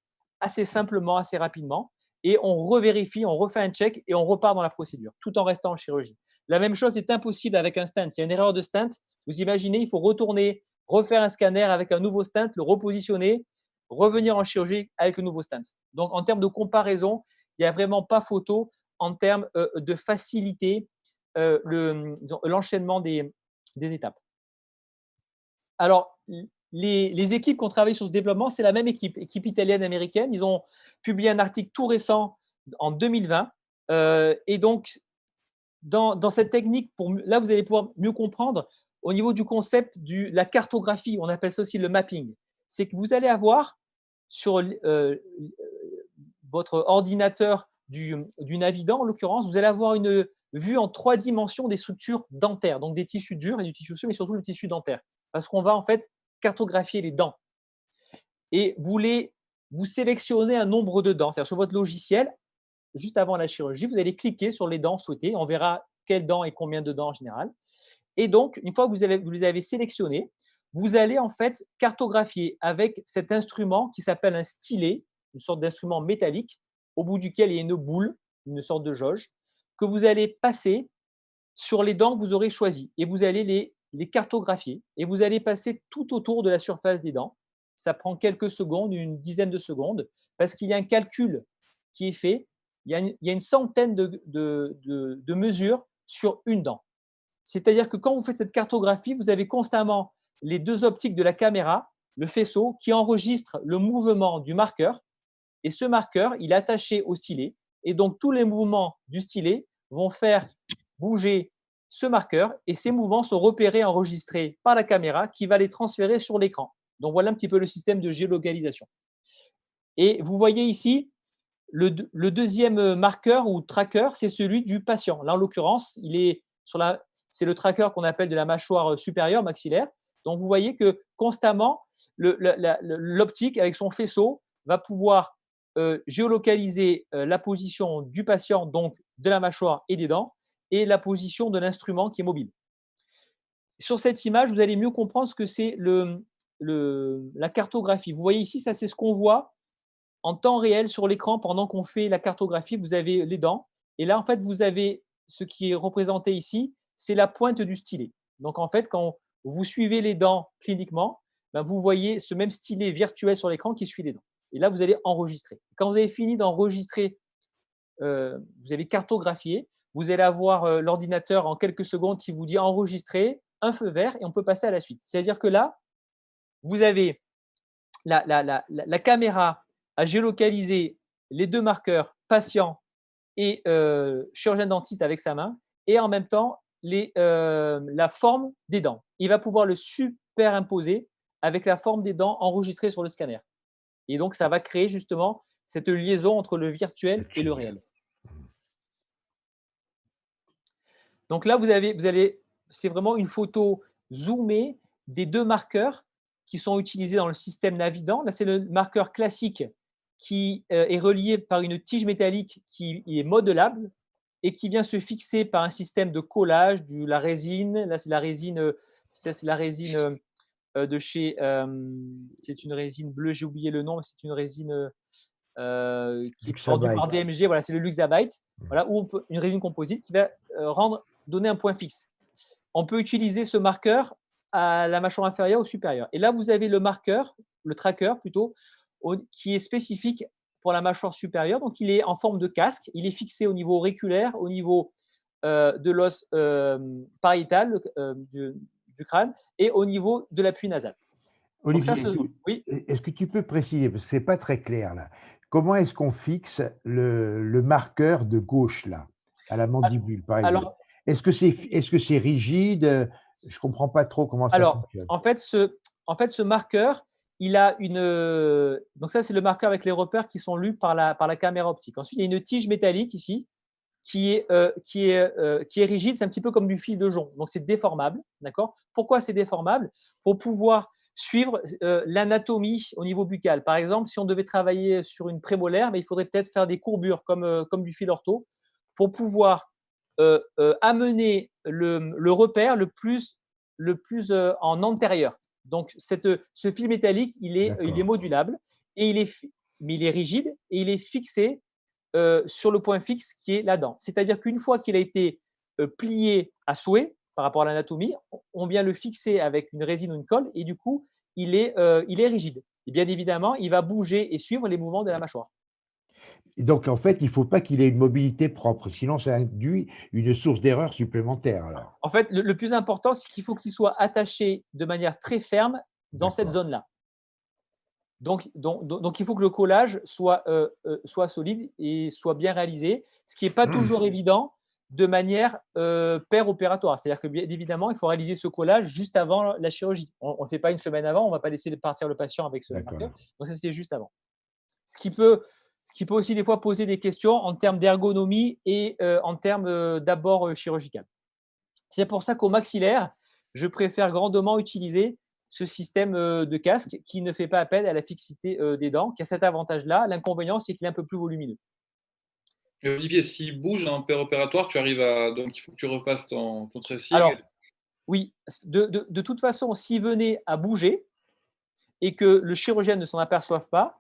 assez simplement, assez rapidement, et on revérifie, on refait un check et on repart dans la procédure, tout en restant en chirurgie. La même chose est impossible avec un stent. S'il y a une erreur de stent, vous imaginez, il faut retourner, refaire un scanner avec un nouveau stent, le repositionner, revenir en chirurgie avec le nouveau stent. Donc, en termes de comparaison, il n'y a vraiment pas photo en termes de facilité, l'enchaînement des étapes. Alors, les équipes qui ont travaillé sur ce développement, c'est la même équipe italienne-américaine. Ils ont publié un article tout récent en 2020. Et donc, dans cette technique, là, vous allez pouvoir mieux comprendre au niveau du concept de la cartographie. On appelle ça aussi le mapping. C'est que vous allez avoir sur votre ordinateur du Navident, en l'occurrence, vous allez avoir une vue en 3 dimensions des structures dentaires, donc des tissus durs et du tissu osseux, mais surtout le tissu dentaire. Parce qu'on va en fait cartographier les dents. Et vous sélectionnez un nombre de dents. C'est-à-dire sur votre logiciel, juste avant la chirurgie, vous allez cliquer sur les dents souhaitées. On verra quelles dents et combien de dents en général. Et donc, une fois que vous les avez sélectionnées, vous allez en fait cartographier avec cet instrument qui s'appelle un stylet, une sorte d'instrument métallique, au bout duquel il y a une boule, une sorte de jauge, que vous allez passer sur les dents que vous aurez choisies. Et vous allez les cartographier. Et vous allez passer tout autour de la surface des dents. Ça prend quelques secondes, une dizaine de secondes, parce qu'il y a un calcul qui est fait. Il y a une centaine de mesures sur une dent. C'est-à-dire que quand vous faites cette cartographie, vous avez constamment les 2 optiques de la caméra le faisceau qui enregistre le mouvement du marqueur. Et ce marqueur, il est attaché au stylet. Et donc, tous les mouvements du stylet vont faire bouger ce marqueur. Et ces mouvements sont repérés, enregistrés par la caméra qui va les transférer sur l'écran. Donc, voilà un petit peu le système de géolocalisation. Et vous voyez ici, le deuxième marqueur ou tracker, c'est celui du patient. Là, en l'occurrence, c'est le tracker qu'on appelle de la mâchoire supérieure, maxillaire. Donc, vous voyez que constamment, l'optique, avec son faisceau, va pouvoir géolocaliser la position du patient, donc de la mâchoire et des dents, et la position de l'instrument qui est mobile. Sur cette image, vous allez mieux comprendre ce que c'est la cartographie. Vous voyez ici, ça c'est ce qu'on voit en temps réel sur l'écran pendant qu'on fait la cartographie. Vous avez les dents. Et là, en fait, vous avez ce qui est représenté ici, c'est la pointe du stylet. Donc, en fait, quand vous suivez les dents cliniquement, ben, vous voyez ce même stylet virtuel sur l'écran qui suit les dents. Et là, vous allez enregistrer. Quand vous avez fini d'enregistrer, vous avez cartographié, vous allez avoir l'ordinateur en quelques secondes qui vous dit enregistrer, un feu vert et on peut passer à la suite. C'est-à-dire que là, vous avez la caméra à géolocaliser les deux marqueurs patient et chirurgien dentiste avec sa main et en même temps la forme des dents. Il va pouvoir le superimposer avec la forme des dents enregistrée sur le scanner. Et donc, ça va créer justement cette liaison entre le virtuel et le réel. Donc là, c'est vraiment une photo zoomée des deux marqueurs qui sont utilisés dans le système Navident. Là, c'est le marqueur classique qui est relié par une tige métallique qui est modelable et qui vient se fixer par un système de collage de la résine. Là, c'est la résine, de chez. C'est une résine bleue, j'ai oublié le nom, mais c'est une résine qui est vendue par DMG. Voilà, c'est le Luxabite. Voilà, ou une résine composite qui va donner un point fixe. On peut utiliser ce marqueur à la mâchoire inférieure ou supérieure. Et là, vous avez le marqueur, le tracker plutôt, qui est spécifique pour la mâchoire supérieure. Donc, il est en forme de casque. Il est fixé au niveau auriculaire, au niveau de l'os pariétal du crâne et au niveau de l'appui nasal. Olivier, oui. Est-ce que tu peux préciser, parce que ce n'est pas très clair là, comment est-ce qu'on fixe le marqueur de gauche là, à la mandibule par exemple? Est-ce que c'est rigide? Je ne comprends pas trop comment ça fonctionne. En fait, ce marqueur, il a donc ça, c'est le marqueur avec les repères qui sont lus par la caméra optique. Ensuite, il y a une tige métallique ici qui est rigide, c'est un petit peu comme du fil de jonc. Donc, c'est déformable. D'accord? Pourquoi c'est déformable? Pour pouvoir suivre l'anatomie au niveau buccal. Par exemple, si on devait travailler sur une prémolaire, il faudrait peut-être faire des courbures comme du fil ortho pour pouvoir amener le repère le plus en antérieur. Donc, ce fil métallique, il est modulable, mais il est rigide et il est fixé sur le point fixe qui est la dent. C'est-à-dire qu'une fois qu'il a été plié à souhait par rapport à l'anatomie, on vient le fixer avec une résine ou une colle et du coup, il est rigide. Et bien évidemment, il va bouger et suivre les mouvements de la mâchoire. Et donc, en fait, il ne faut pas qu'il ait une mobilité propre, sinon ça induit une source d'erreur supplémentaire. Alors. En fait, le plus important, c'est qu'il faut qu'il soit attaché de manière très ferme dans cette zone-là. Donc, il faut que le collage soit solide et soit bien réalisé, ce qui n'est pas toujours évident de manière paire opératoire. C'est-à-dire que, bien évidemment, il faut réaliser ce collage juste avant la chirurgie. On ne le fait pas une semaine avant, on ne va pas laisser partir le patient avec ce marqueur. Donc, ça, c'était juste avant. Ce qui peut aussi des fois poser des questions en termes d'ergonomie et en termes d'abord chirurgical. C'est pour ça qu'au maxillaire, je préfère grandement utiliser ce système de casque qui ne fait pas appel à la fixité des dents, qui a cet avantage-là. L'inconvénient, c'est qu'il est un peu plus volumineux. Et Olivier, s'il bouge en opératoire, donc il faut que tu refasses ton tracing. Alors, oui, de toute façon, s'il venait à bouger et que le chirurgien ne s'en aperçoive pas,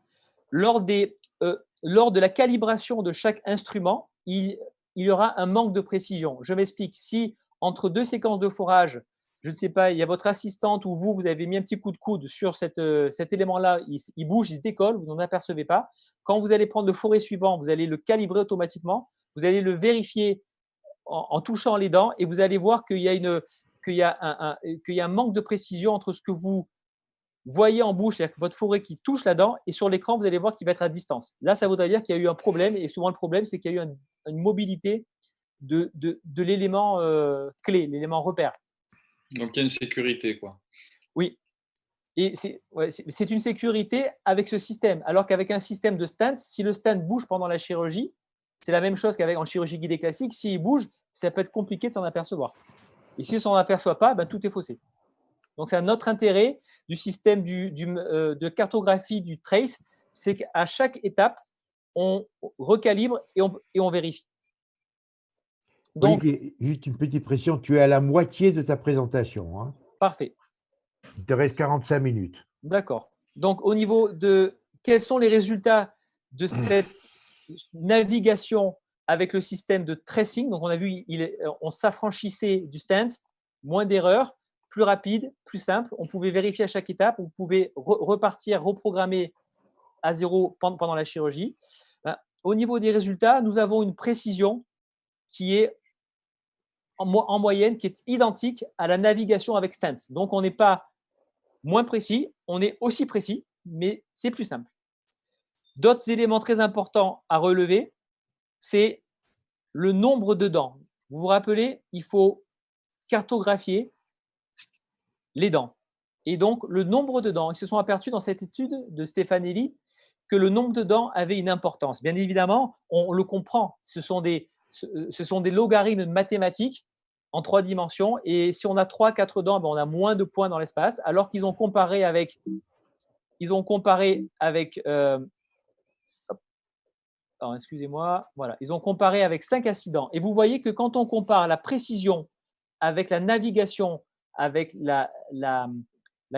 lors de la calibration de chaque instrument, il y aura un manque de précision. Je m'explique. Si entre deux séquences de forage, je ne sais pas, il y a votre assistante ou vous avez mis un petit coup de coude sur cet élément-là, il bouge, il se décolle, vous n'en apercevez pas. Quand vous allez prendre le forêt suivant, vous allez le calibrer automatiquement, vous allez le vérifier en touchant les dents et vous allez voir qu'il y a un manque de précision entre ce que vous voyez en bouche, c'est-à-dire que votre forêt qui touche la dent, et sur l'écran, vous allez voir qu'il va être à distance. Là, ça voudrait dire qu'il y a eu un problème, et souvent le problème, c'est qu'il y a eu une mobilité de l'élément clé, l'élément repère. Donc, il y a une sécurité, quoi. Oui. Et c'est une sécurité avec ce système. Alors qu'avec un système de stent, si le stent bouge pendant la chirurgie, c'est la même chose qu'avec en chirurgie guidée classique. S'il bouge, ça peut être compliqué de s'en apercevoir. Et si on ne s'en aperçoit pas, ben, tout est faussé. Donc, c'est un autre intérêt du système de cartographie du trace, c'est qu'à chaque étape, on recalibre et on vérifie. Donc, juste une petite précision, tu es à la moitié de ta présentation. Hein. Parfait. Il te reste 45 minutes. D'accord. Donc, au niveau de quels sont les résultats de cette navigation avec le système de tracing, donc on a vu, on s'affranchissait du stent, moins d'erreurs, plus rapide, plus simple. On pouvait vérifier à chaque étape, on pouvait repartir, reprogrammer à zéro pendant la chirurgie. Au niveau des résultats, nous avons une précision qui est en moyenne, qui est identique à la navigation avec stent. Donc, on n'est pas moins précis, on est aussi précis, mais c'est plus simple. D'autres éléments très importants à relever, c'est le nombre de dents. Vous vous rappelez, il faut cartographier les dents. Et donc, le nombre de dents, ils se sont aperçus dans cette étude de Stefanelli que le nombre de dents avait une importance. Bien évidemment, on le comprend, ce sont des logarithmes mathématiques en 3 dimensions, et si on a 3-4 dents, ben on a moins de points dans l'espace, alors qu'ils ont comparé avec excusez-moi, voilà, ils ont comparé avec 5 accidents. Et vous voyez que quand on compare la précision avec la navigation, avec la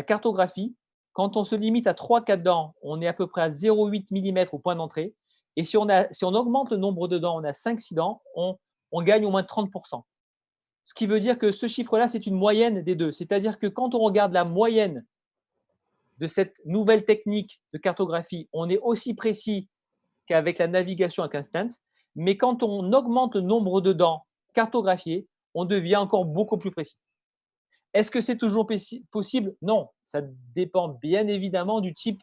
cartographie, quand on se limite à 3-4 dents, on est à peu près à 0,8 mm au point d'entrée. Et si on augmente le nombre de dents, on a 5-6 dents, on gagne au moins 30%. Ce qui veut dire que ce chiffre-là, c'est une moyenne des deux. C'est-à-dire que quand on regarde la moyenne de cette nouvelle technique de cartographie, on est aussi précis qu'avec la navigation avec un stent. Mais quand on augmente le nombre de dents cartographiées, on devient encore beaucoup plus précis. Est-ce que c'est toujours possible? Non, ça dépend bien évidemment du type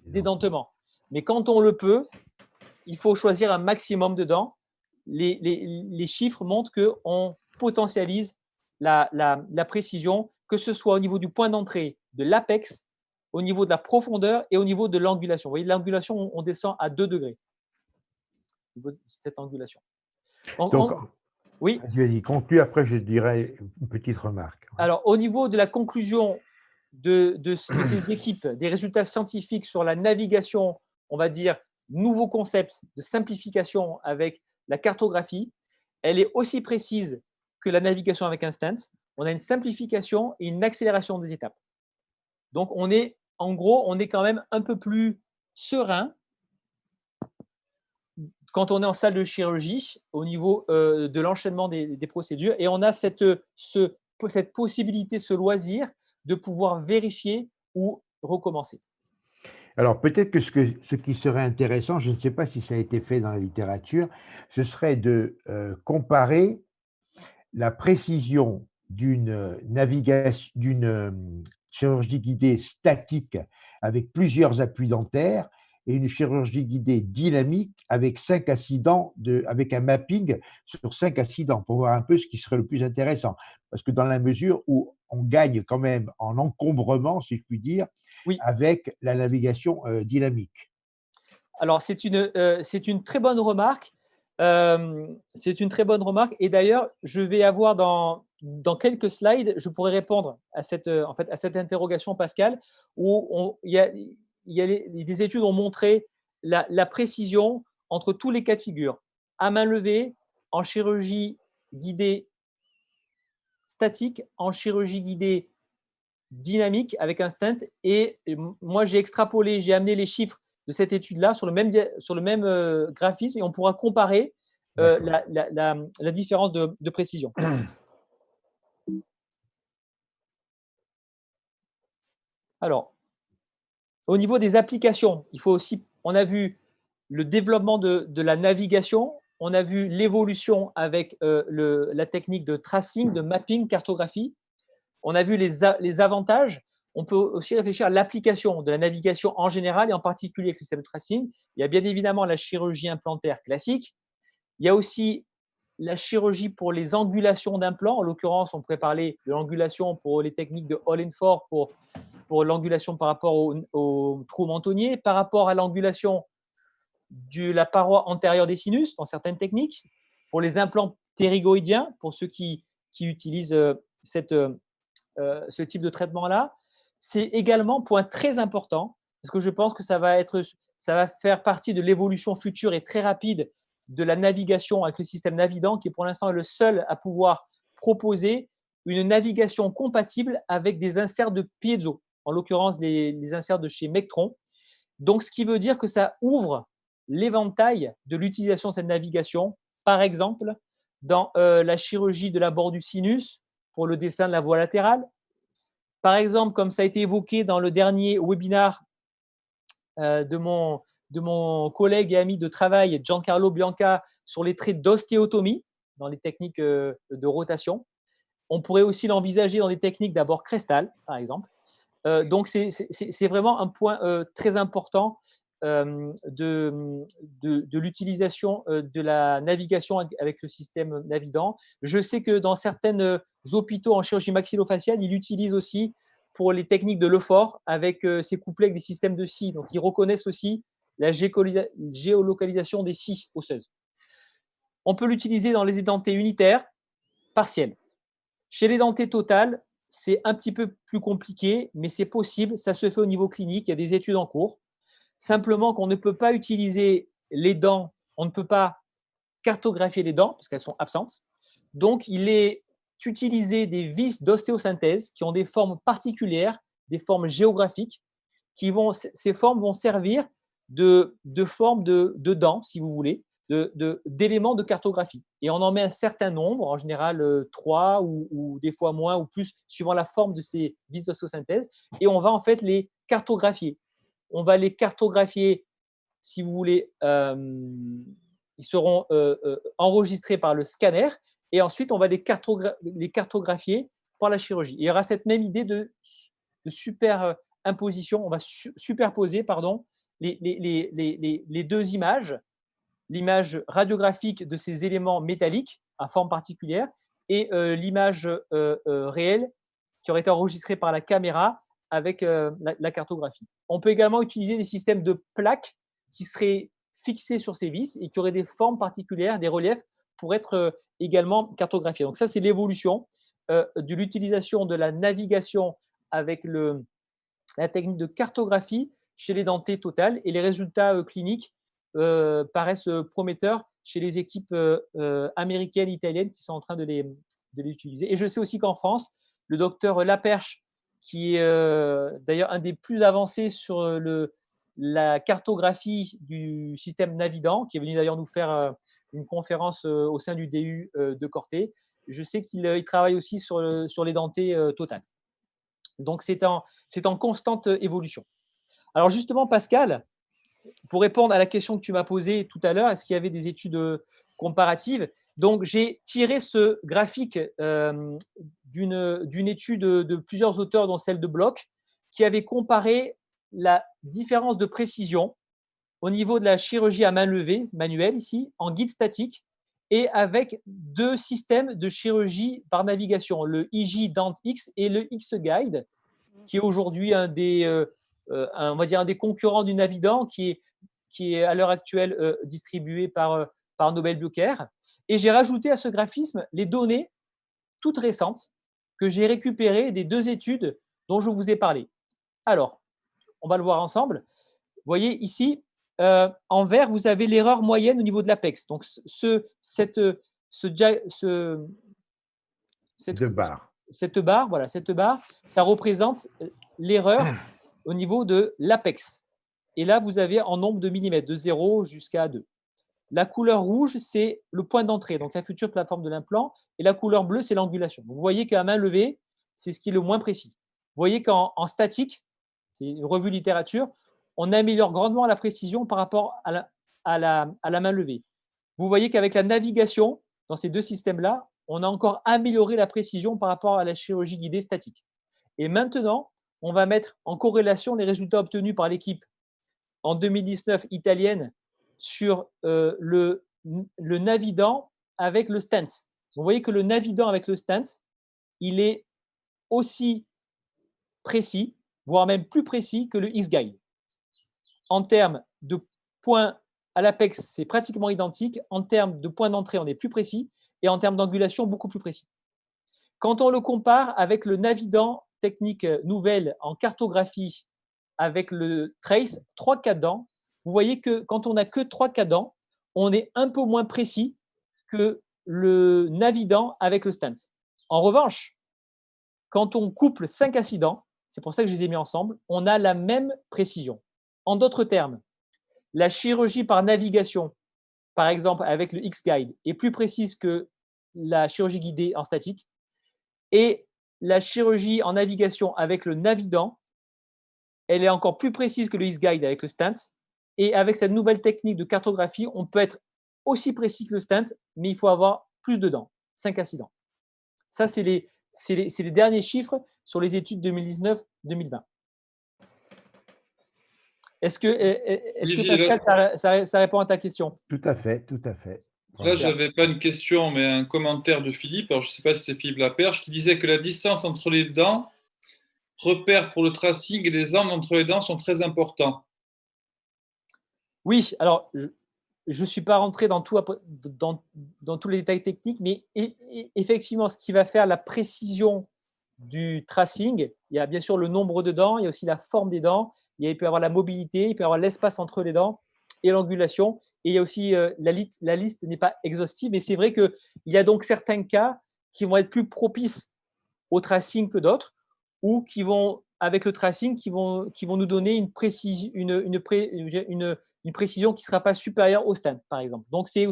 d'édentement. Mais quand on le peut, il faut choisir un maximum de dents. Les chiffres montrent qu'on potentialise la précision, que ce soit au niveau du point d'entrée, de l'apex, au niveau de la profondeur et au niveau de l'angulation. Vous voyez, l'angulation, on descend à 2 degrés. Au niveau de cette angulation. Donc, oui. Vas-y, conclue, après je dirai une petite remarque. Alors, au niveau de la conclusion de ces équipes, des résultats scientifiques sur la navigation, on va dire, nouveau concept de simplification avec la cartographie, elle est aussi précise que la navigation avec un stent. On a une simplification et une accélération des étapes. Donc, en gros, on est quand même un peu plus serein quand on est en salle de chirurgie au niveau de l'enchaînement des procédures, et on a cette possibilité, ce loisir de pouvoir vérifier ou recommencer. Alors, peut-être que ce qui serait intéressant, je ne sais pas si ça a été fait dans la littérature, ce serait de comparer la précision d'une navigation, d'une chirurgie guidée statique avec plusieurs appuis dentaires et une chirurgie guidée dynamique avec 5 accidents, avec un mapping sur 5 accidents pour voir un peu ce qui serait le plus intéressant. Parce que dans la mesure où on gagne quand même en encombrement, si je puis dire, oui, avec la navigation dynamique. Alors, c'est une très bonne remarque. C'est une très bonne remarque. Et d'ailleurs, je vais avoir dans quelques slides, je pourrais répondre à cette interrogation, Pascal, où des études ont montré la précision entre tous les cas de figure. À main levée, en chirurgie guidée statique, en chirurgie guidée dynamique avec un stent. Et moi, j'ai extrapolé, j'ai amené les chiffres de cette étude-là sur le même graphisme, et on pourra comparer la différence de précision. Alors, au niveau des applications, on a vu le développement de la navigation, on a vu l'évolution avec la technique de tracing, de mapping, cartographie. On a vu les avantages. On peut aussi réfléchir à l'application de la navigation en général et en particulier avec le système de tracing. Il y a bien évidemment la chirurgie implantaire classique. Il y a aussi la chirurgie pour les angulations d'implants. En l'occurrence, on pourrait parler de l'angulation pour les techniques de Hall and Ford pour l'angulation par rapport au trou mentonnier, par rapport à l'angulation de la paroi antérieure des sinus dans certaines techniques, pour les implants ptérygoïdiens, pour ceux qui utilisent ce type de traitement-là. C'est également un point très important, parce que je pense que ça va faire partie de l'évolution future et très rapide de la navigation avec le système Navident, qui pour l'instant est le seul à pouvoir proposer une navigation compatible avec des inserts de piezo, en l'occurrence les inserts de chez Mectron. Donc, ce qui veut dire que ça ouvre l'éventail de l'utilisation de cette navigation, par exemple, dans la chirurgie de l'abord du sinus pour le dessin de la voie latérale. Par exemple, comme ça a été évoqué dans le dernier webinaire de mon collègue et ami de travail, Giancarlo Bianca, sur les traits d'ostéotomie dans les techniques de rotation. On pourrait aussi l'envisager dans des techniques d'abord crestales, par exemple. Donc, c'est vraiment un point très important de l'utilisation de la navigation avec le système Navident. Je sais que dans certains hôpitaux en chirurgie maxillofaciale, ils l'utilisent aussi pour les techniques de l'EFOR avec ces couplets avec des systèmes de scies. Donc, ils reconnaissent aussi la géolocalisation des scies osseuses. On peut l'utiliser dans les édentés unitaires, partiels. Chez l'édenté total, c'est un petit peu plus compliqué, mais c'est possible. Ça se fait au niveau clinique. Il y a des études en cours. Simplement qu'on ne peut pas utiliser les dents, on ne peut pas cartographier les dents parce qu'elles sont absentes. Donc, il est utilisé des vis d'ostéosynthèse qui ont des formes particulières, des formes géographiques. Ces formes vont servir de forme de dents, si vous voulez, d'éléments de cartographie. Et on en met un certain nombre, en général 3 ou des fois moins ou plus, suivant la forme de ces vis d'ostéosynthèse. Et on va en fait les cartographier. On va les cartographier, si vous voulez, ils seront enregistrés par le scanner et ensuite on va les cartographier par la chirurgie. Il y aura cette même idée de superimposition, on va superposer les deux images, l'image radiographique de ces éléments métalliques à forme particulière et l'image réelle qui aurait été enregistrée par la caméra avec la cartographie. On peut également utiliser des systèmes de plaques qui seraient fixées sur ces vis et qui auraient des formes particulières, des reliefs pour être également cartographiés. Donc ça, c'est l'évolution de l'utilisation de la navigation avec la technique de cartographie chez l'édenté total et les résultats cliniques paraissent prometteurs chez les équipes américaines, italiennes qui sont en train de les utiliser. Et je sais aussi qu'en France, le docteur Laperche, qui est d'ailleurs un des plus avancés sur la cartographie du système Navident, qui est venu d'ailleurs nous faire une conférence au sein du DU de Corté. Je sais qu'il travaille aussi sur l'édenté total. Donc, c'est en constante évolution. Alors justement, Pascal, pour répondre à la question que tu m'as posée tout à l'heure, est-ce qu'il y avait des études comparatives? Donc, j'ai tiré ce graphique d'une étude de plusieurs auteurs, dont celle de Bloch, qui avait comparé la différence de précision au niveau de la chirurgie à main levée, manuelle ici, en guide statique, et avec deux systèmes de chirurgie par navigation, le IG Dent X et le X-Guide, qui est aujourd'hui un des concurrents du Navident, qui est à l'heure actuelle distribué par Nobel Biocare. Et j'ai rajouté à ce graphisme les données toutes récentes que j'ai récupérées des deux études dont je vous ai parlé. Alors, on va le voir ensemble. Vous voyez ici, en vert, vous avez l'erreur moyenne au niveau de l'apex. Donc, cette barre, ça représente l'erreur au niveau de l'apex. Et là, vous avez en nombre de millimètres, de 0 jusqu'à 2. La couleur rouge, c'est le point d'entrée, donc la future plateforme de l'implant. Et la couleur bleue, c'est l'angulation. Vous voyez qu'à main levée, c'est ce qui est le moins précis. Vous voyez qu'en statique, c'est une revue littérature, on améliore grandement la précision par rapport à la main levée. Vous voyez qu'avec la navigation, dans ces deux systèmes-là, on a encore amélioré la précision par rapport à la chirurgie guidée statique. Et maintenant, on va mettre en corrélation les résultats obtenus par l'équipe en 2019 italienne sur le Navident avec le stent. Vous voyez que le Navident avec le stent, il est aussi précis, voire même plus précis que le X-Guide. En termes de points à l'apex, c'est pratiquement identique. En termes de points d'entrée, on est plus précis. Et en termes d'angulation, beaucoup plus précis. Quand on le compare avec le Navident technique nouvelle en cartographie avec le Trace 3 cadrans, vous voyez que quand on n'a que 3 cadrans, on est un peu moins précis que le Navident avec le stent. En revanche, quand on couple 5 accidents, c'est pour ça que je les ai mis ensemble, on a la même précision. En d'autres termes, la chirurgie par navigation, par exemple avec le X-Guide, est plus précise que la chirurgie guidée en statique. Et la chirurgie en navigation avec le Navident, elle est encore plus précise que le X-Guide avec le stent. Et avec cette nouvelle technique de cartographie, on peut être aussi précis que le stent, mais il faut avoir plus de dents, 5 accidents. Ça, c'est les derniers chiffres sur les études 2019-2020. Est-ce que Pascal, ça répond à ta question? Tout à fait, tout à fait. Là, je n'avais pas une question, mais un commentaire de Philippe. Alors, je ne sais pas si c'est Philippe Laperche qui disait que la distance entre les dents, repère pour le tracing et les angles entre les dents sont très importants. Oui, alors je ne suis pas rentré dans tous les détails techniques, mais effectivement, ce qui va faire la précision du tracing, il y a bien sûr le nombre de dents, il y a aussi la forme des dents, il peut y avoir la mobilité, il peut y avoir l'espace entre les dents et l'angulation. Et il y a aussi la liste n'est pas exhaustive, mais c'est vrai qu'il y a donc certains cas qui vont être plus propices au tracing que d'autres, ou qui vont, avec le tracing, qui vont nous donner une précision qui ne sera pas supérieure au stent, par exemple. Donc, c'est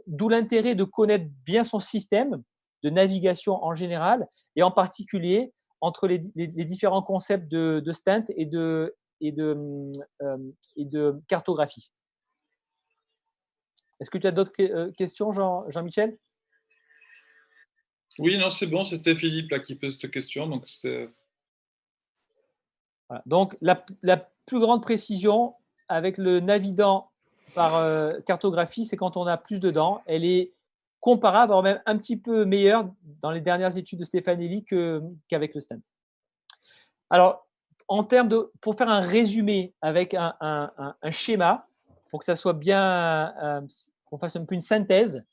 d'où l'intérêt de connaître bien son système de navigation en général, et en particulier entre les différents concepts de stent et de cartographie. Est-ce que tu as d'autres questions, Jean-Michel? Oui, non, c'est bon, c'était Philippe là, qui pose cette question. Donc, voilà. Donc la plus grande précision avec le Navident par cartographie, c'est quand on a plus de dents. Elle est comparable, voire même un petit peu meilleure dans les dernières études de Stefanelli qu'avec le stent. Alors, pour faire un résumé avec un schéma, pour que ça soit bien, qu'on fasse un peu une synthèse,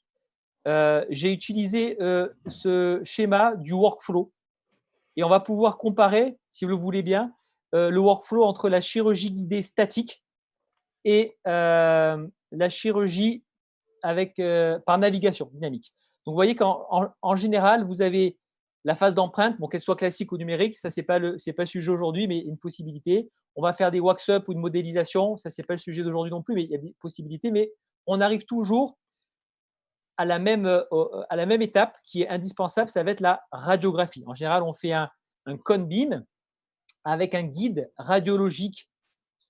j'ai utilisé ce schéma du workflow. Et on va pouvoir comparer, si vous le voulez bien, le workflow entre la chirurgie guidée statique et la chirurgie par navigation dynamique. Donc, vous voyez qu'en général, vous avez la phase d'empreinte, qu'elle soit classique ou numérique, ça, ce n'est pas le sujet aujourd'hui, mais une possibilité. On va faire des wax-up ou une modélisation, ça, ce n'est pas le sujet d'aujourd'hui non plus, mais il y a des possibilités. Mais on arrive toujours à la même étape qui est indispensable, ça va être la radiographie. En général, on fait un cone beam avec un guide radiologique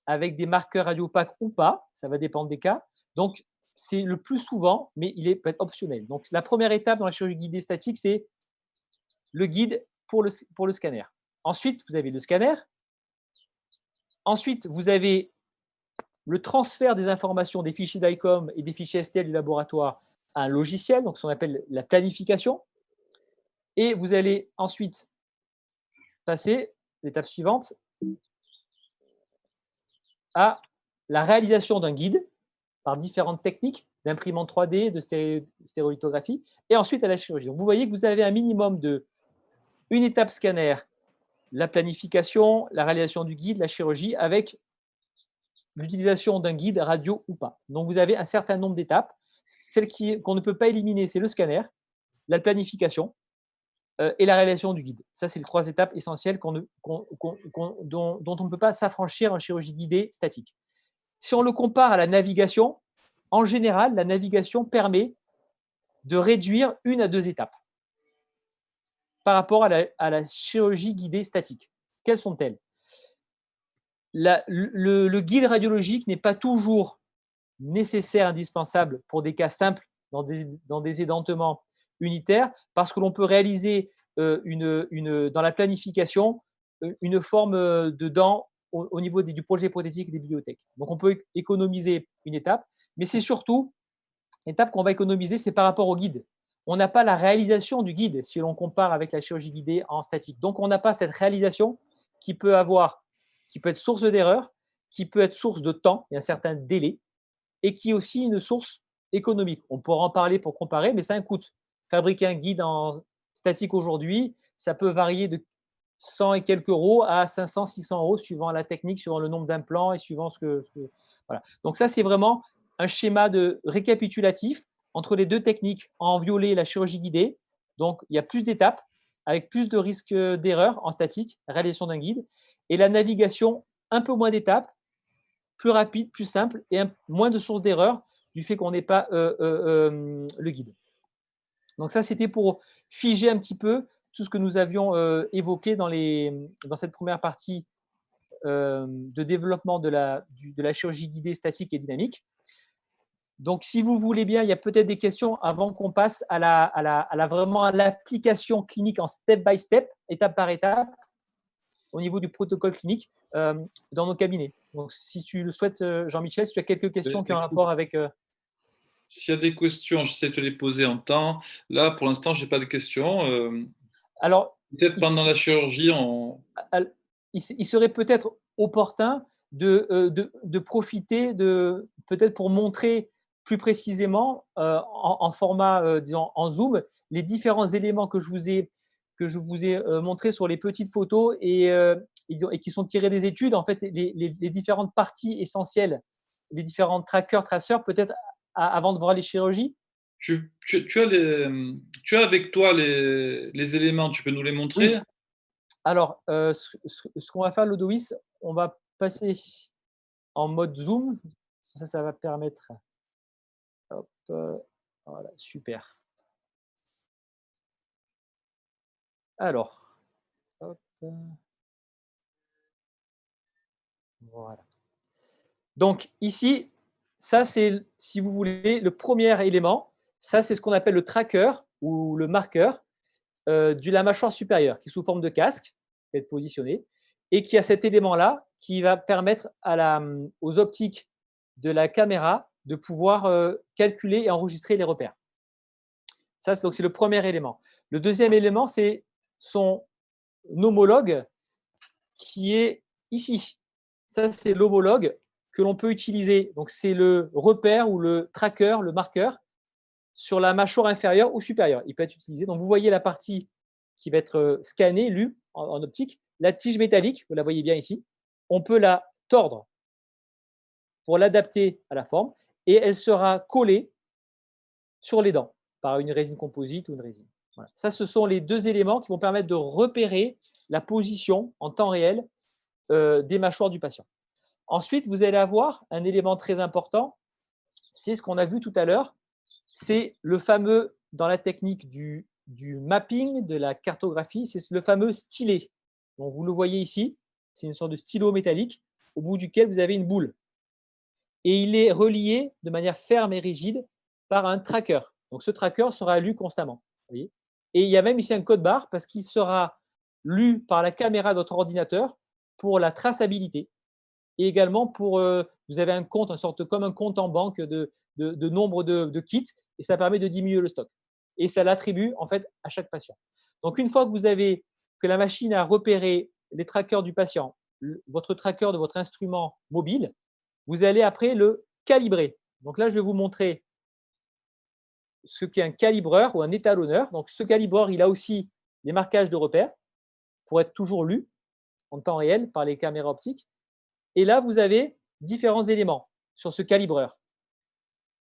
avec des marqueurs radiopaques ou pas, ça va dépendre des cas. Donc, c'est le plus souvent, mais peut être optionnel. Donc, la première étape dans la chirurgie guidée statique, c'est le guide pour le scanner. Ensuite, vous avez le scanner. Ensuite, vous avez le transfert des informations des fichiers d'ICOM et des fichiers STL du laboratoire à un logiciel, donc ce qu'on appelle la planification. Et vous allez ensuite passer, l'étape suivante, à la réalisation d'un guide par différentes techniques d'imprimante 3D, de stéréolithographie, et ensuite à la chirurgie. Donc, vous voyez que vous avez un minimum de une étape scanner, la planification, la réalisation du guide, la chirurgie, avec l'utilisation d'un guide radio ou pas. Donc, vous avez un certain nombre d'étapes. Celle qu'on ne peut pas éliminer, c'est le scanner, la planification et la réalisation du guide. Ça, c'est les 3 étapes essentielles dont on ne peut pas s'affranchir en chirurgie guidée statique. Si on le compare à la navigation, en général, la navigation permet de réduire 1 à 2 étapes par rapport à la chirurgie guidée statique. Quelles sont-elles? Le guide radiologique n'est pas toujours nécessaire, indispensable pour des cas simples dans des édentements unitaires, parce que l'on peut réaliser dans la planification une forme de dent au niveau du projet hypothétique des bibliothèques. Donc, on peut économiser une étape, mais c'est surtout l'étape qu'on va économiser, c'est par rapport au guide. On n'a pas la réalisation du guide si l'on compare avec la chirurgie guidée en statique. Donc, on n'a pas cette réalisation qui peut être source d'erreur, qui peut être source de temps, il y a un certain délai, et qui est aussi une source économique. On pourra en parler pour comparer, mais ça a un coût. Fabriquer un guide en statique aujourd'hui, ça peut varier de 100 et quelques euros à 500, 600 euros suivant la technique, suivant le nombre d'implants et suivant voilà. Donc ça, c'est vraiment un schéma de récapitulatif entre les deux techniques. En violet, la chirurgie guidée. Donc, il y a plus d'étapes avec plus de risques d'erreur en statique, réalisation d'un guide. Et la navigation, un peu moins d'étapes, plus rapide, plus simple et moins de sources d'erreur du fait qu'on n'ait pas le guide. Donc ça, c'était pour figer un petit peu tout ce que nous avions évoqué dans cette première partie de développement de la chirurgie guidée statique et dynamique. Donc, si vous voulez bien, il y a peut-être des questions avant qu'on passe vraiment à l'application clinique en step by step, étape par étape, au niveau du protocole clinique dans nos cabinets. Donc, si tu le souhaites, Jean-Michel, si tu as quelques questions qui ont un rapport avec… S'il y a des questions, j'essaie de te les poser en temps. Là, pour l'instant, je n'ai pas de questions. Alors, peut-être pendant la chirurgie, il serait peut-être opportun de profiter peut-être pour montrer plus précisément en format, disons, en zoom, les différents éléments que je vous ai montrés sur les petites photos et qui sont tirés des études, en fait, les différentes parties essentielles, les différents trackers, traceurs, peut-être avant de voir les chirurgies. Tu as avec toi les éléments, tu peux nous les montrer? Oui. Alors, ce qu'on va faire, Lodoïs, on va passer en mode zoom. Ça va permettre… Hop, voilà, super. Alors, hop, voilà. Donc ici, ça c'est, si vous voulez, le premier élément. Ça, c'est ce qu'on appelle le tracker ou le marqueur de la mâchoire supérieure, qui est sous forme de casque, qui peut être positionné, et qui a cet élément-là qui va permettre aux optiques de la caméra de pouvoir calculer et enregistrer les repères. Ça, c'est le premier élément. Le deuxième élément, c'est son homologue qui est ici. Ça, c'est l'homologue que l'on peut utiliser. Donc, c'est le repère ou le tracker, le marqueur sur la mâchoire inférieure ou supérieure. Il peut être utilisé. Donc, vous voyez la partie qui va être scannée, lue en optique. La tige métallique, vous la voyez bien ici. On peut la tordre pour l'adapter à la forme et elle sera collée sur les dents par une résine composite ou une résine. Voilà. Ça, ce sont les deux éléments qui vont permettre de repérer la position en temps réel des mâchoires du patient. Ensuite, vous allez avoir un élément très important, c'est ce qu'on a vu tout à l'heure, c'est le fameux, dans la technique du mapping, de la cartographie, c'est le fameux stylet. Donc, vous le voyez ici, c'est une sorte de stylo métallique au bout duquel vous avez une boule. Et il est relié de manière ferme et rigide par un tracker. Donc, ce tracker sera lu constamment. Vous voyez, et il y a même ici un code barre parce qu'il sera lu par la caméra de votre ordinateur pour la traçabilité. Et également pour, vous avez un compte, comme un compte en banque de nombre de kits, et ça permet de diminuer le stock. Et ça l'attribue en fait à chaque patient. Donc, une fois que la machine a repéré les trackers du patient, votre tracker de votre instrument mobile, vous allez après le calibrer. Donc là, je vais vous montrer ce qu'est un calibreur ou un étalonneur. Donc, ce calibreur, il a aussi les marquages de repères pour être toujours lu en temps réel par les caméras optiques. Et là, vous avez différents éléments sur ce calibreur.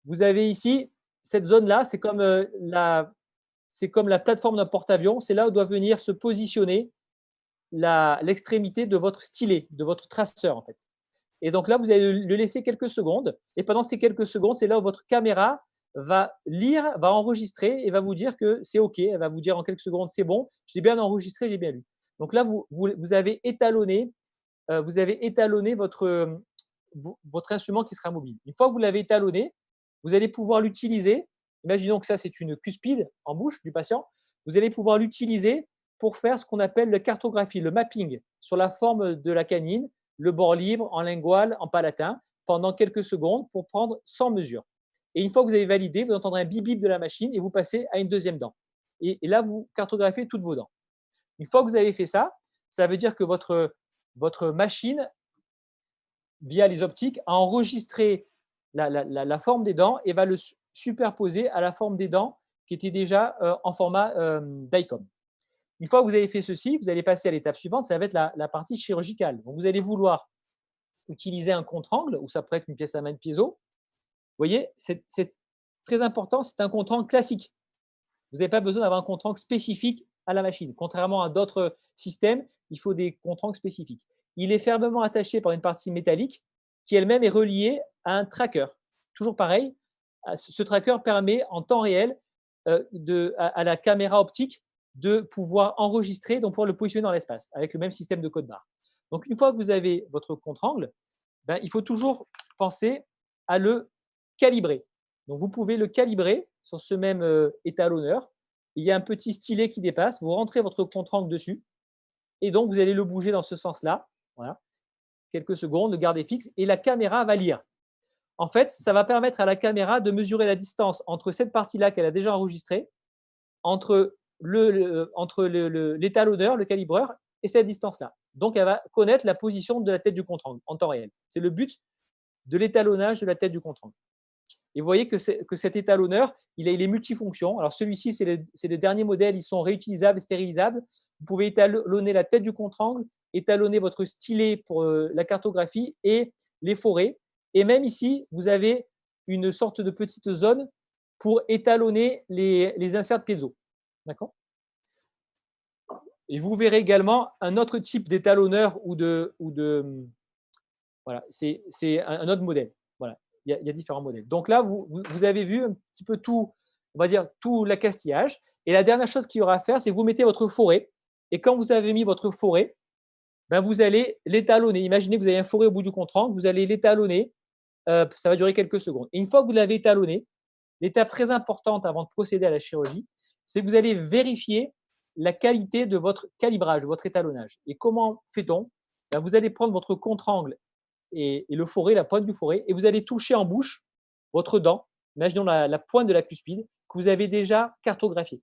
Vous avez ici, cette zone-là, c'est comme la plateforme d'un porte-avions. C'est là où doit venir se positionner l'extrémité de votre stylet, de votre traceur, en fait. Et donc là, vous allez le laisser quelques secondes. Et pendant ces quelques secondes, c'est là où votre caméra va lire, va enregistrer et va vous dire que c'est OK. Elle va vous dire en quelques secondes, c'est bon, j'ai bien enregistré, j'ai bien lu. Donc là, vous avez étalonné votre instrument qui sera mobile. Une fois que vous l'avez étalonné, vous allez pouvoir l'utiliser. Imaginons que ça, c'est une cuspide en bouche du patient. Vous allez pouvoir l'utiliser pour faire ce qu'on appelle la cartographie, le mapping sur la forme de la canine, le bord libre, en lingual, en palatin, pendant quelques secondes pour prendre 100 mesures. Et une fois que vous avez validé, vous entendrez un bip bip de la machine et vous passez à une deuxième dent. Et là, vous cartographiez toutes vos dents. Une fois que vous avez fait ça, ça veut dire que votre machine, via les optiques, a enregistré la forme des dents et va le superposer à la forme des dents qui était déjà en format DICOM. Une fois que vous avez fait ceci, vous allez passer à l'étape suivante, ça va être la partie chirurgicale. Donc, vous allez vouloir utiliser un contre-angle, ou ça pourrait être une pièce à main de piezo. Vous voyez, c'est très important, c'est un contre-angle classique. Vous n'avez pas besoin d'avoir un contre-angle spécifique à la machine. Contrairement à d'autres systèmes, il faut des contre-angles spécifiques. Il est fermement attaché par une partie métallique qui elle-même est reliée à un tracker. Toujours pareil, ce tracker permet en temps réel à la caméra optique de pouvoir enregistrer, donc pouvoir le positionner dans l'espace avec le même système de code barre. Donc, une fois que vous avez votre contre-angle, il faut toujours penser à le calibrer. Donc, vous pouvez le calibrer sur ce même étalonneur. Il y a un petit stylet qui dépasse. Vous rentrez votre contre-angle dessus et donc vous allez le bouger dans ce sens-là. Voilà. Quelques secondes, le garder fixe et la caméra va lire. En fait, ça va permettre à la caméra de mesurer la distance entre cette partie-là qu'elle a déjà enregistrée, entre l'étalonneur, le calibreur, et cette distance-là. Donc, elle va connaître la position de la tête du contre-angle en temps réel. C'est le but de l'étalonnage de la tête du contre-angle. Et vous voyez que cet étalonneur, il est multifonction. Alors, celui-ci, c'est les derniers modèles, ils sont réutilisables et stérilisables. Vous pouvez étalonner la tête du contre-angle, étalonner votre stylet pour la cartographie et les forêts. Et même ici, vous avez une sorte de petite zone pour étalonner les inserts piezo. D'accord ? Et vous verrez également un autre type d'étalonneur voilà, c'est un autre modèle. Voilà, il y a différents modèles. Donc là, vous avez vu un petit peu tout, on va dire, tout l'accastillage. Et la dernière chose qu'il y aura à faire, c'est que vous mettez votre forêt. Et quand vous avez mis votre forêt, vous allez l'étalonner. Imaginez que vous avez un forêt au bout du contre-angle, vous allez l'étalonner. Ça va durer quelques secondes. Et une fois que vous l'avez étalonné, l'étape très importante avant de procéder à la chirurgie, c'est que vous allez vérifier la qualité de votre calibrage, de votre étalonnage. Et comment fait-on ? Vous allez prendre votre contre-angle et le forêt, la pointe du forêt, et vous allez toucher en bouche votre dent, imaginons la pointe de la cuspide, que vous avez déjà cartographiée.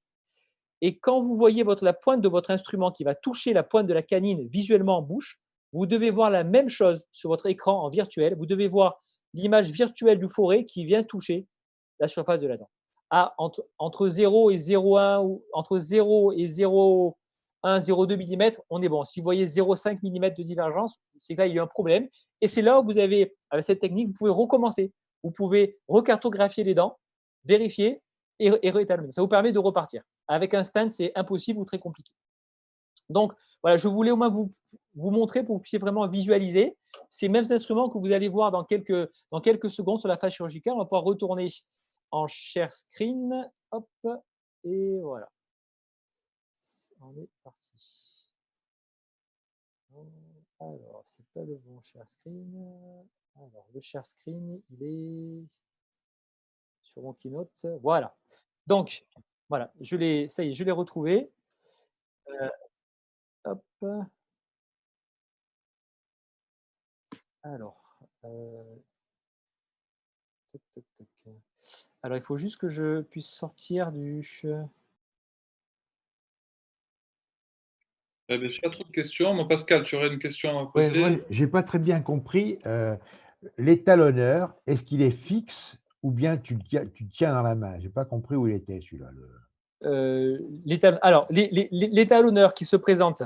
Et quand vous voyez la pointe de votre instrument qui va toucher la pointe de la canine visuellement en bouche, vous devez voir la même chose sur votre écran en virtuel. Vous devez voir l'image virtuelle du forêt qui vient toucher la surface de la dent. Entre 0 et 0,1 ou entre 0 et 0,1, 0,2 mm, on est bon. Si vous voyez 0,5 mm de divergence, c'est que là, il y a eu un problème. Et c'est là où vous avez, avec cette technique, vous pouvez recommencer. Vous pouvez recartographier les dents, vérifier et réétalonner. Ça vous permet de repartir. Avec un stand, c'est impossible ou très compliqué. Donc, voilà, je voulais au moins vous montrer pour que vous puissiez vraiment visualiser ces mêmes instruments que vous allez voir dans quelques secondes sur la phase chirurgicale. On va pouvoir retourner en share screen. Hop, et voilà. On est parti. Alors, c'est pas le bon share screen. Alors, le share screen, il est sur mon keynote. Voilà. Donc, voilà, ça y est, je l'ai retrouvé. Hop. Alors, toc, toc, toc. Alors, il faut juste que je puisse sortir du. Je n'ai pas trop de questions. Moi, Pascal, tu aurais une question à me Ouais, poser? moi, j'ai pas très bien compris. L'étalonneur, est-ce qu'il est fixe ou bien tu le tiens dans la main? J'ai pas compris où il était celui-là. Alors, l'étalonneur qui se présente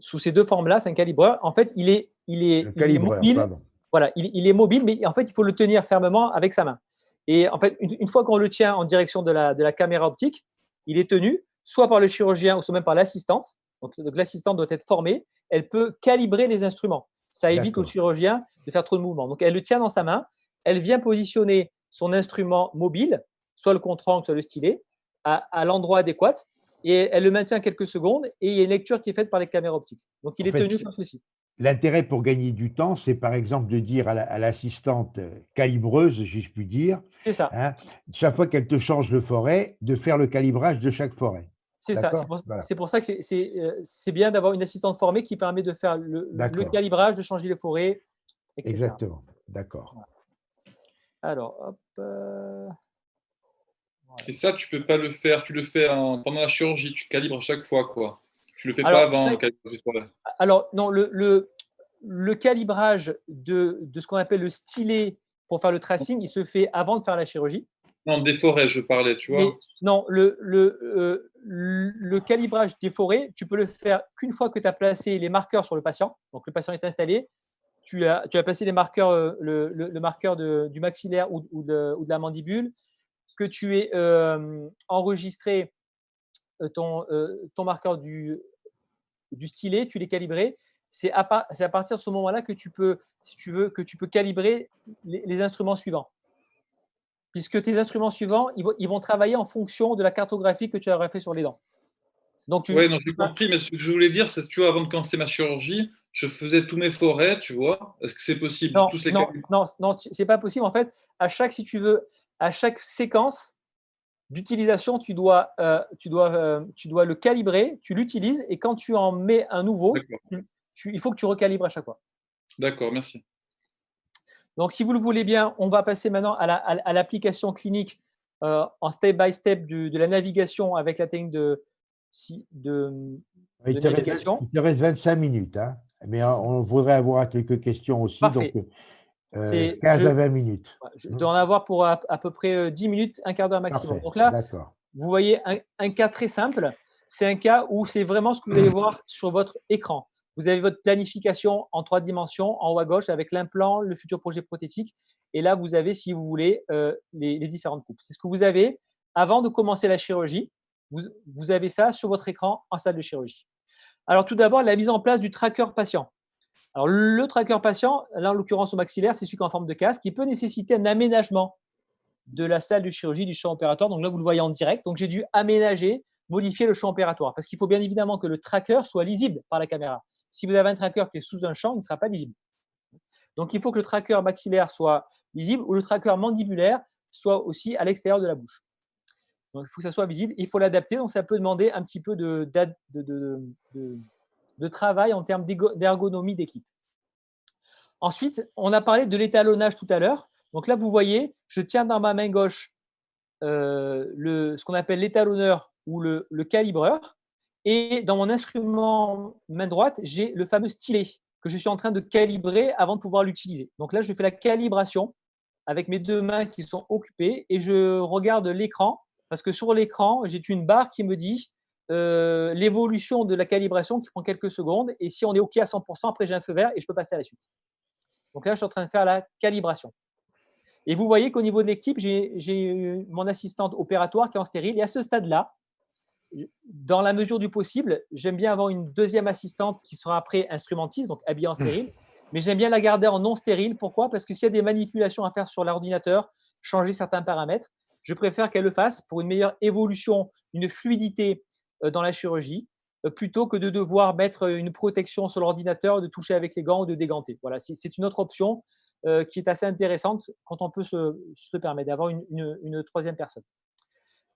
sous ces deux formes-là, c'est un calibreur. En fait, il est Le calibreur, mobile. pardon. Voilà, il est mobile, mais en fait, il faut le tenir fermement avec sa main. Et en fait, une fois qu'on le tient en direction de la caméra optique, il est tenu soit par le chirurgien ou soit même par l'assistante. Donc l'assistante doit être formée. Elle peut calibrer les instruments. Ça évite au chirurgien de faire trop de mouvements. Donc elle le tient dans sa main. Elle vient positionner son instrument mobile, soit le contre-angle, soit le stylet, à l'endroit adéquat. Et elle le maintient quelques secondes. Et il y a une lecture qui est faite par les caméras optiques. Donc il est tenu comme ceci. L'intérêt pour gagner du temps, c'est par exemple de dire à l'assistante calibreuse, si je puis dire, C'est ça. hein, chaque fois qu'elle te change le forêt, de faire le calibrage de chaque forêt. C'est ça. D'accord? Voilà. C'est pour ça que c'est bien d'avoir une assistante formée qui permet de faire le D'accord. calibrage, de changer les forêts, etc. Exactement. D'accord. Voilà. Alors, hop, Et ça, tu peux pas le faire. Tu le fais pendant la chirurgie. Tu calibres à chaque fois, quoi. Tu le fais pas alors, avant le calibrage des forêts. alors non, le calibrage de ce qu'on appelle le stylet pour faire le tracing, il se fait avant de faire la chirurgie. Non, des forêts, je parlais, tu Mais vois. non, le calibrage des forêts, tu peux le faire qu'une fois que tu as placé les marqueurs sur le patient. Donc, le patient est installé, tu as placé les marqueurs, le marqueur du maxillaire ou de la mandibule, que tu aies enregistré ton marqueur du stylet, tu l'es calibré. C'est à partir de ce moment-là que tu peux, si tu veux, que tu peux calibrer les instruments suivants. Puisque tes instruments suivants, ils vont travailler en fonction de la cartographie que tu auras fait sur les dents. Donc, Oui, non, j'ai compris, mais ce que je voulais dire, c'est que tu vois, avant de commencer ma chirurgie, je faisais tous mes forêts, tu vois. Est-ce que c'est possible? Non, Tous les non, calibres. non, non, c'est pas possible. En fait, si tu veux, à chaque séquence d'utilisation, tu dois le calibrer, tu l'utilises, et quand tu en mets un nouveau, D'accord, il faut que tu recalibres à chaque fois. d'accord, merci. Donc, si vous le voulez bien, on va passer maintenant à l'application clinique en step by step de la navigation avec la technique de Il te reste, navigation. il te reste 25 minutes, hein. Mais C'est ça. on voudrait avoir quelques questions aussi, donc Parfait. 15 à 20 minutes. Je dois en avoir pour à peu près 10 minutes, un quart d'heure maximum. Parfait, Donc là, d'accord. vous voyez un cas très simple. C'est un cas où c'est vraiment ce que vous allez voir sur votre écran. Vous avez votre planification en 3 dimensions en haut à gauche avec l'implant, le futur projet prothétique. Et là, vous avez, si vous voulez, les différentes coupes. C'est ce que vous avez avant de commencer la chirurgie. Vous avez ça sur votre écran en salle de chirurgie. Alors, tout d'abord, la mise en place du tracker patient. Alors, le tracker patient, là en l'occurrence au maxillaire, c'est celui qui est en forme de casque, qui peut nécessiter un aménagement de la salle de chirurgie, du champ opératoire. Donc là, vous le voyez en direct. Donc, j'ai dû aménager, modifier le champ opératoire parce qu'il faut bien évidemment que le tracker soit lisible par la caméra. Si vous avez un tracker qui est sous un champ, il ne sera pas lisible. Donc, il faut que le tracker maxillaire soit lisible ou le tracker mandibulaire soit aussi à l'extérieur de la bouche. Donc, il faut que ça soit visible. Il faut l'adapter. Donc, ça peut demander un petit peu de travail en termes d'ergonomie d'équipe. Ensuite, on a parlé de l'étalonnage tout à l'heure. Donc là, vous voyez, je tiens dans ma main gauche ce qu'on appelle l'étalonneur ou le calibreur. Et dans mon instrument main droite, j'ai le fameux stylet que je suis en train de calibrer avant de pouvoir l'utiliser. Donc là, je fais la calibration avec mes 2 mains qui sont occupées et je regarde l'écran parce que sur l'écran, j'ai une barre qui me dit l'évolution de la calibration qui prend quelques secondes. Et si on est OK à 100%, après j'ai un feu vert et je peux passer à la suite. Donc là, je suis en train de faire la calibration. Et vous voyez qu'au niveau de l'équipe, j'ai mon assistante opératoire qui est en stérile. Et à ce stade-là, dans la mesure du possible, j'aime bien avoir une deuxième assistante qui sera après instrumentiste, donc habillée en stérile. Mais j'aime bien la garder en non stérile. Pourquoi? Parce que s'il y a des manipulations à faire sur l'ordinateur, changer certains paramètres, je préfère qu'elle le fasse pour une meilleure évolution, une fluidité dans la chirurgie, plutôt que de devoir mettre une protection sur l'ordinateur, de toucher avec les gants ou de déganter. Voilà, c'est une autre option qui est assez intéressante quand on peut se permettre d'avoir une troisième personne.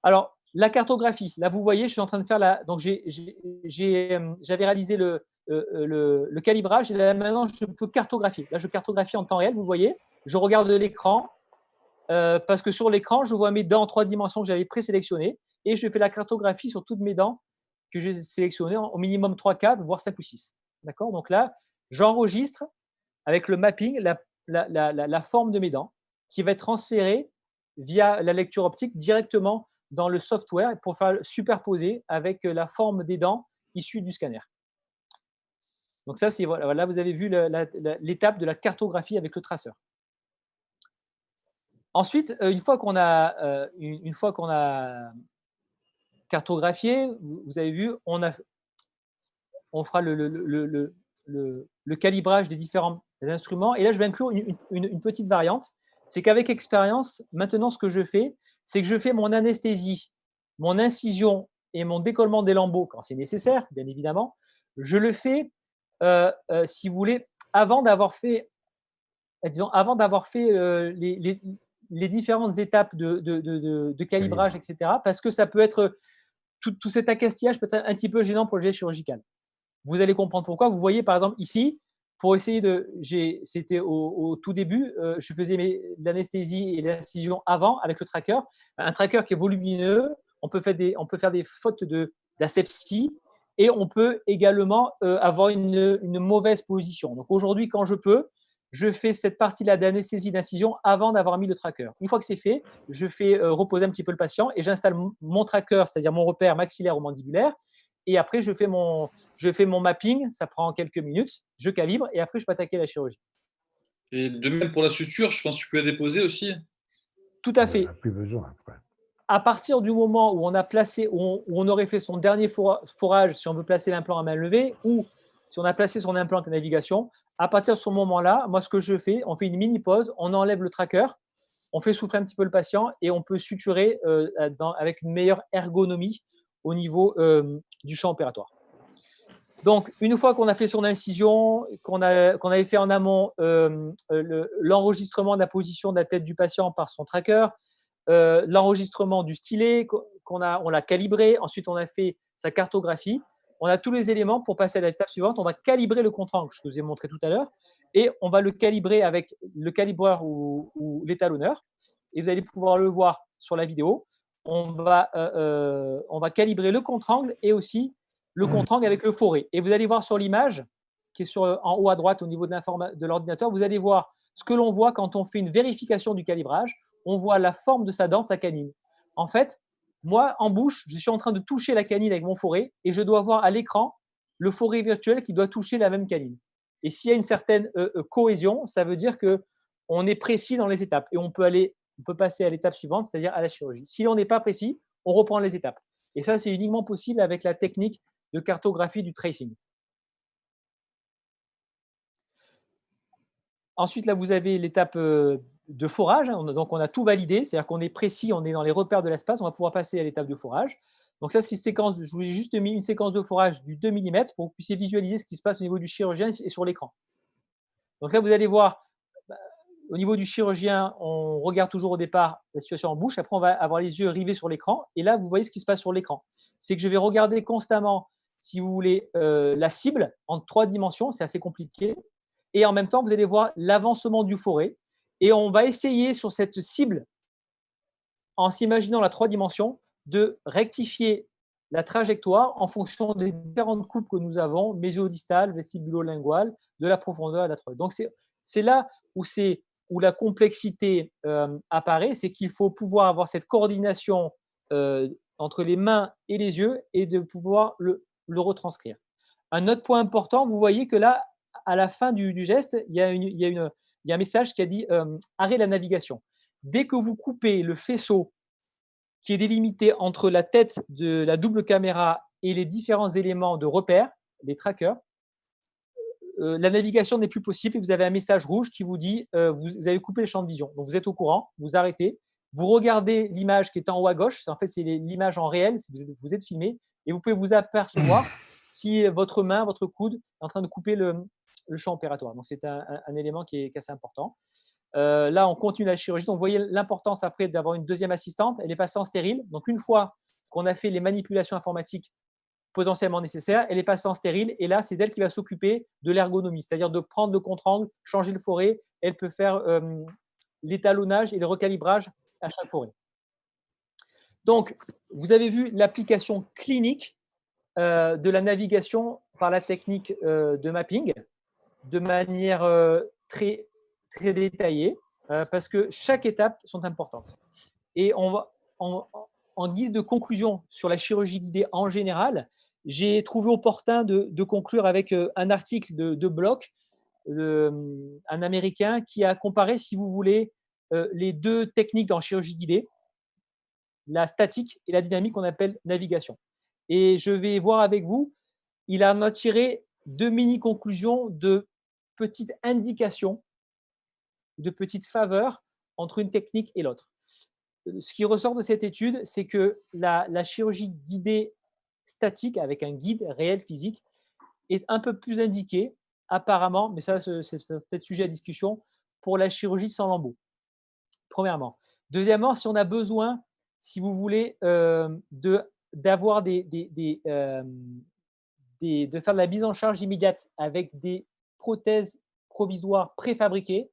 Alors, la cartographie. Là, vous voyez, je suis en train de faire donc j'avais réalisé le calibrage et là, maintenant, je peux cartographier. Là, je cartographie en temps réel, vous voyez. Je regarde l'écran parce que sur l'écran, je vois mes dents en 3 dimensions que j'avais présélectionnées et je fais la cartographie sur toutes mes dents que j'ai sélectionnées au minimum 3, 4, voire 5 ou 6. D'accord? Donc là, j'enregistre avec le mapping la forme de mes dents qui va être transférée via la lecture optique directement dans le software pour faire superposer avec la forme des dents issues du scanner. Donc ça, c'est voilà, vous avez vu l'étape de la cartographie avec le traceur. Ensuite, une fois qu'on a cartographié, vous avez vu, on fera le calibrage des différents instruments. Et là, je vais inclure une petite variante. C'est qu'avec expérience, maintenant, ce que je fais, c'est que je fais mon anesthésie, mon incision et mon décollement des lambeaux quand c'est nécessaire, bien évidemment. Je le fais, si vous voulez, avant d'avoir fait les différentes étapes de calibrage, etc. Parce que ça peut être tout cet accastillage peut être un petit peu gênant pour le geste chirurgical. Vous allez comprendre pourquoi. Vous voyez, par exemple, ici, pour essayer de… C'était au tout début, je faisais l'anesthésie et l'incision avant avec le tracker. Un tracker qui est volumineux, on peut faire des fautes d'asepsie et on peut également avoir une mauvaise position. Donc aujourd'hui, quand je peux, je fais cette partie-là d'anesthésie d'incision avant d'avoir mis le tracker. Une fois que c'est fait, je fais reposer un petit peu le patient et j'installe mon tracker, c'est-à-dire mon repère maxillaire ou mandibulaire. Et après, je fais mon mapping, ça prend quelques minutes, je calibre et après, je peux attaquer la chirurgie. Et de même pour la suture, je pense que tu peux la déposer aussi. Tout à On fait. n'en a plus besoin après. À partir du moment où on a placé, où on aurait fait son dernier forage, si on veut placer l'implant à main levée, ou si on a placé son implant de navigation, à partir de ce moment-là, moi, ce que je fais, on fait une mini pause, on enlève le tracker, on fait souffler un petit peu le patient et on peut suturer avec une meilleure ergonomie au niveau du champ opératoire. Donc, une fois qu'on a fait son incision, qu'on avait fait en amont l'enregistrement de la position de la tête du patient par son tracker, l'enregistrement du stylet, on l'a calibré, ensuite on a fait sa cartographie, on a tous les éléments pour passer à l'étape suivante. On va calibrer le contre-angle, je vous ai montré tout à l'heure, et on va le calibrer avec le calibreur ou l'étalonneur, et vous allez pouvoir le voir sur la vidéo. On va calibrer le contre-angle et aussi le contre-angle avec le forêt. Et vous allez voir sur l'image, qui est en haut à droite au niveau de l'ordinateur, vous allez voir ce que l'on voit quand on fait une vérification du calibrage. On voit la forme de sa dent, de sa canine. En fait, moi, en bouche, je suis en train de toucher la canine avec mon forêt et je dois voir à l'écran le forêt virtuel qui doit toucher la même canine. Et s'il y a une certaine cohésion, ça veut dire qu'on est précis dans les étapes et on peut passer à l'étape suivante, c'est-à-dire à la chirurgie. Si on n'est pas précis, on reprend les étapes. Et ça, c'est uniquement possible avec la technique de cartographie du tracing. Ensuite, là, vous avez l'étape de forage. Donc, on a tout validé, c'est-à-dire qu'on est précis, on est dans les repères de l'espace, on va pouvoir passer à l'étape de forage. Donc, ça, c'est une séquence, je vous ai juste mis une séquence de forage du 2 mm pour que vous puissiez visualiser ce qui se passe au niveau du chirurgien et sur l'écran. Donc là, vous allez voir, au niveau du chirurgien, on regarde toujours au départ la situation en bouche. Après, on va avoir les yeux rivés sur l'écran. Et là, vous voyez ce qui se passe sur l'écran. C'est que je vais regarder constamment, si vous voulez, la cible en 3 dimensions. C'est assez compliqué. Et en même temps, vous allez voir l'avancement du forêt. Et on va essayer sur cette cible, en s'imaginant la 3 dimensions, de rectifier la trajectoire en fonction des différentes coupes que nous avons, mésiodistale, vestibulo-linguale, de la profondeur et de la trajectoire. Donc, c'est là où la complexité apparaît, c'est qu'il faut pouvoir avoir cette coordination entre les mains et les yeux et de pouvoir le retranscrire. Un autre point important, vous voyez que là, à la fin du geste, il y a un message qui a dit arrêt la navigation. Dès que vous coupez le faisceau qui est délimité entre la tête de la double caméra et les différents éléments de repère, les trackers, la navigation n'est plus possible et vous avez un message rouge qui vous dit vous avez coupé le champ de vision. Donc vous êtes au courant, vous arrêtez, vous regardez l'image qui est en haut à gauche, en fait c'est l'image en réel, vous êtes filmé, et vous pouvez vous apercevoir si votre main, votre coude est en train de couper le champ opératoire. Donc c'est un élément qui est assez important. Là, on continue la chirurgie. Donc, vous voyez l'importance après d'avoir une deuxième assistante. Elle est passée en stérile. Donc, une fois qu'on a fait les manipulations informatiques potentiellement nécessaires, elle est passée en stérile. Et là, c'est elle qui va s'occuper de l'ergonomie, c'est-à-dire de prendre le contre-angle, changer le forêt. Elle peut faire l'étalonnage et le recalibrage à chaque forêt. Donc, vous avez vu l'application clinique de la navigation par la technique de mapping de manière très détaillée parce que chaque étape sont importantes. Et on va, en guise de conclusion sur la chirurgie guidée en général, j'ai trouvé opportun de conclure avec un article de Bloch, un Américain, qui a comparé, si vous voulez, les 2 techniques en chirurgie guidée, la statique et la dynamique qu'on appelle navigation. Et je vais voir avec vous, il en a tiré 2 mini-conclusions de petites indications, de petites faveurs entre une technique et l'autre. Ce qui ressort de cette étude, c'est que la chirurgie guidée statique avec un guide réel physique est un peu plus indiquée apparemment, mais ça c'est peut-être sujet à discussion, pour la chirurgie sans lambeaux, premièrement. Deuxièmement, si on a besoin, si vous voulez, de d'avoir de faire de la mise en charge immédiate avec des prothèses provisoires préfabriquées,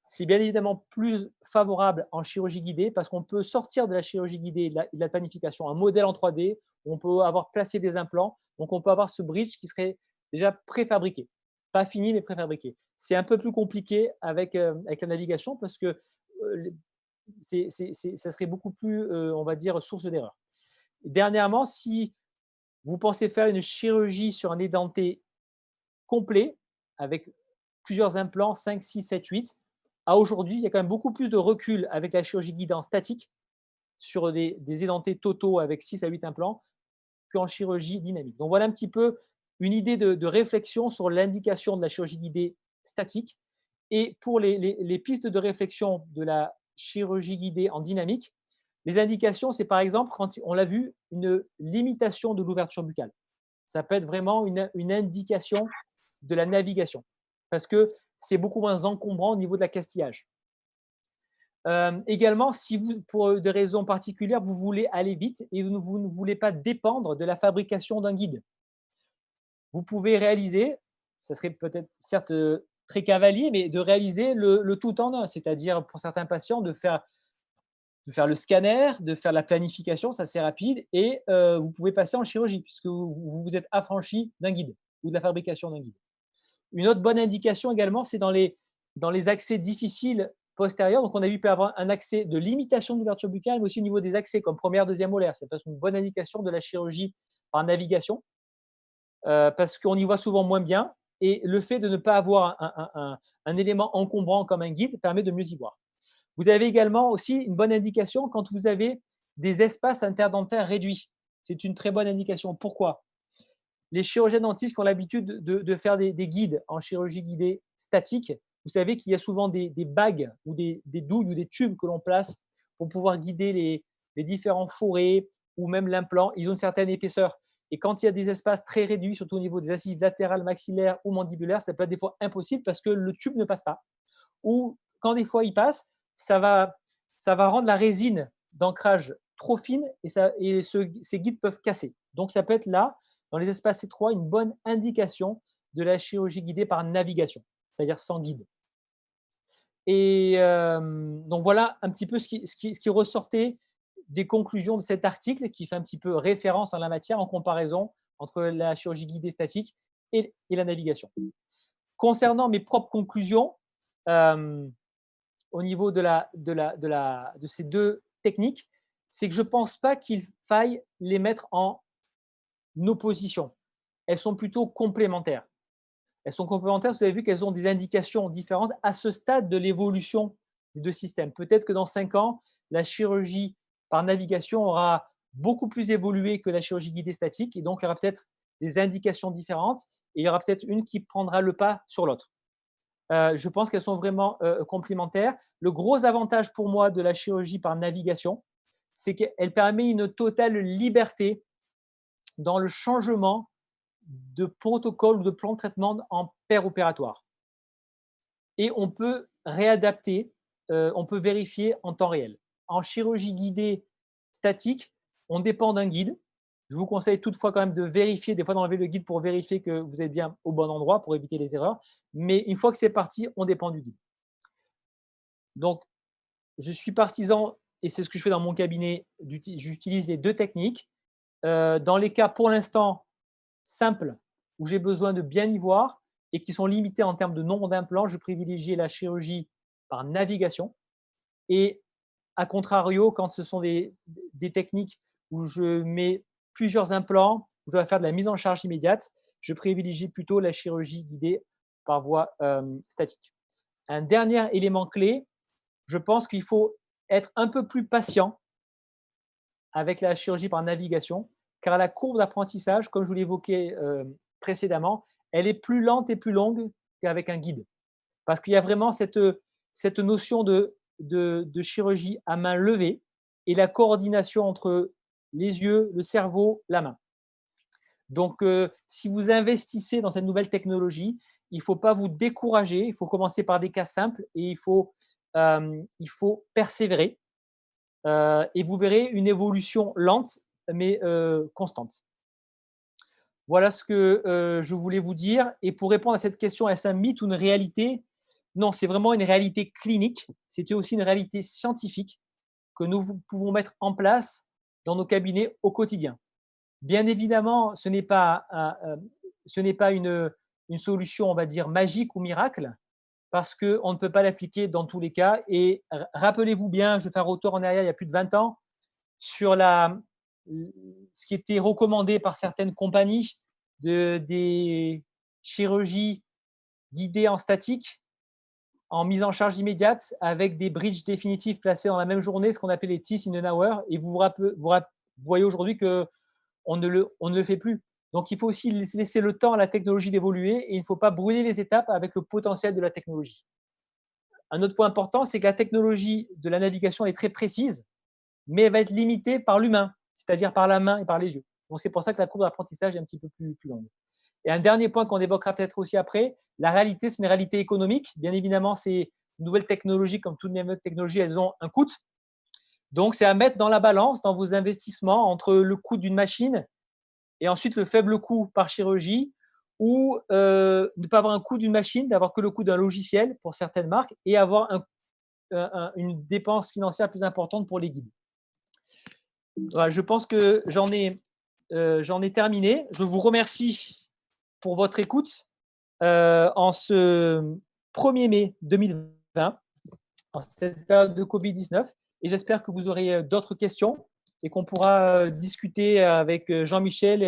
c'est bien évidemment plus favorable en chirurgie guidée parce qu'on peut sortir de la chirurgie guidée et de la planification un modèle en 3D, on peut avoir placé des implants, donc on peut avoir ce bridge qui serait déjà préfabriqué. Pas fini, mais préfabriqué. C'est un peu plus compliqué avec la navigation parce que ça serait beaucoup plus, on va dire, source d'erreur. Dernièrement, si vous pensez faire une chirurgie sur un édenté complet avec plusieurs implants, 5, 6, 7, 8, à aujourd'hui, il y a quand même beaucoup plus de recul avec la chirurgie guidée en statique sur des édentés totaux avec 6 à 8 implants qu'en chirurgie dynamique. Donc voilà un petit peu une idée de réflexion sur l'indication de la chirurgie guidée statique. Et pour les pistes de réflexion de la chirurgie guidée en dynamique, les indications, c'est par exemple, quand on l'a vu, une limitation de l'ouverture buccale. Ça peut être vraiment une indication de la navigation parce que c'est beaucoup moins encombrant au niveau de l'accastillage. Également, si vous, pour des raisons particulières, vous voulez aller vite et vous ne voulez pas dépendre de la fabrication d'un guide, vous pouvez réaliser, ça serait peut-être certes très cavalier, mais de réaliser le tout en un, c'est-à-dire pour certains patients de faire le scanner, de faire la planification, ça c'est rapide, et vous pouvez passer en chirurgie puisque vous vous êtes affranchi d'un guide ou de la fabrication d'un guide. Une autre bonne indication également, c'est dans les accès difficiles postérieurs. Donc, on a vu qu'il peut y avoir un accès de limitation de l'ouverture buccale, mais aussi au niveau des accès comme première, deuxième molaire. Ça peut être une bonne indication de la chirurgie par navigation parce qu'on y voit souvent moins bien. Et le fait de ne pas avoir un élément encombrant comme un guide permet de mieux y voir. Vous avez également aussi une bonne indication quand vous avez des espaces interdentaires réduits. C'est une très bonne indication. Pourquoi? Les chirurgiens dentistes qui ont l'habitude de faire des guides en chirurgie guidée statique, vous savez qu'il y a souvent des bagues ou des douilles ou des tubes que l'on place pour pouvoir guider les différents forêts ou même l'implant. Ils ont une certaine épaisseur. Et quand il y a des espaces très réduits, surtout au niveau des incisives latérales, maxillaires ou mandibulaires, ça peut être des fois impossible parce que le tube ne passe pas. Ou quand des fois il passe, ça va rendre la résine d'ancrage trop fine et ces guides peuvent casser. Donc ça peut être là, dans les espaces étroits, une bonne indication de la chirurgie guidée par navigation, c'est-à-dire sans guide. Et donc voilà un petit peu ce qui ressortait des conclusions de cet article qui fait un petit peu référence en la matière en comparaison entre la chirurgie guidée statique et la navigation. Concernant mes propres conclusions, au niveau de ces deux techniques, c'est que je ne pense pas qu'il faille les mettre en opposition. Elles sont plutôt complémentaires. Elles sont complémentaires, vous avez vu qu'elles ont des indications différentes à ce stade de l'évolution des deux systèmes. Peut-être que dans 5 ans, la chirurgie par navigation aura beaucoup plus évolué que la chirurgie guidée statique et donc il y aura peut-être des indications différentes et il y aura peut-être une qui prendra le pas sur l'autre. Je pense qu'elles sont vraiment complémentaires. Le gros avantage pour moi de la chirurgie par navigation, c'est qu'elle permet une totale liberté dans le changement de protocole ou de plan de traitement en opératoire. Et on peut réadapter, on peut vérifier en temps réel. En chirurgie guidée statique, on dépend d'un guide. Je vous conseille toutefois quand même de vérifier, des fois d'enlever le guide pour vérifier que vous êtes bien au bon endroit pour éviter les erreurs. Mais une fois que c'est parti, on dépend du guide. Donc, je suis partisan, et c'est ce que je fais dans mon cabinet, j'utilise les deux techniques. Dans les cas, pour l'instant, simples, où j'ai besoin de bien y voir et qui sont limités en termes de nombre d'implants, je privilégie la chirurgie par navigation. Et à contrario, quand ce sont des techniques où je mets plusieurs implants, où je dois faire de la mise en charge immédiate, je privilégie plutôt la chirurgie guidée par voie statique. Un dernier élément clé, je pense qu'il faut être un peu plus patient avec la chirurgie par navigation, car la courbe d'apprentissage, comme je vous l'évoquais précédemment, elle est plus lente et plus longue qu'avec un guide. Parce qu'il y a vraiment cette notion de chirurgie à main levée et la coordination entre les yeux, le cerveau, la main. Donc, si vous investissez dans cette nouvelle technologie, il ne faut pas vous décourager, il faut commencer par des cas simples et il faut persévérer. Et vous verrez une évolution lente mais constante. Voilà ce que je voulais vous dire. Et pour répondre à cette question, est-ce un mythe ou une réalité? Non, c'est vraiment une réalité clinique. C'est aussi une réalité scientifique que nous pouvons mettre en place dans nos cabinets au quotidien. Bien évidemment, ce n'est pas une solution, on va dire, magique ou miracle, parce qu'on ne peut pas l'appliquer dans tous les cas. Et rappelez-vous bien, je vais faire un retour en arrière il y a plus de 20 ans, sur ce qui était recommandé par certaines compagnies des chirurgies guidées en statique, en mise en charge immédiate, avec des bridges définitifs placés dans la même journée, ce qu'on appelle les TIS in an hour. Et vous voyez aujourd'hui qu'on ne le fait plus. Donc, il faut aussi laisser le temps à la technologie d'évoluer et il ne faut pas brûler les étapes avec le potentiel de la technologie. Un autre point important, c'est que la technologie de la navigation est très précise, mais elle va être limitée par l'humain, c'est-à-dire par la main et par les yeux. Donc, c'est pour ça que la courbe d'apprentissage est un petit peu plus longue. Et un dernier point qu'on évoquera peut-être aussi après, la réalité, c'est une réalité économique. Bien évidemment, ces nouvelles technologies, comme toutes les nouvelles technologies, elles ont un coût. Donc, c'est à mettre dans la balance, dans vos investissements, entre le coût d'une machine et ensuite le faible coût par chirurgie, ou ne pas avoir un coût d'une machine, d'avoir que le coût d'un logiciel pour certaines marques et avoir une dépense financière plus importante pour les guides. Voilà, je pense que j'en ai terminé. Je vous remercie pour votre écoute en ce 1er mai 2020, en cette période de Covid-19. Et j'espère que vous aurez d'autres questions et qu'on pourra discuter avec Jean-Michel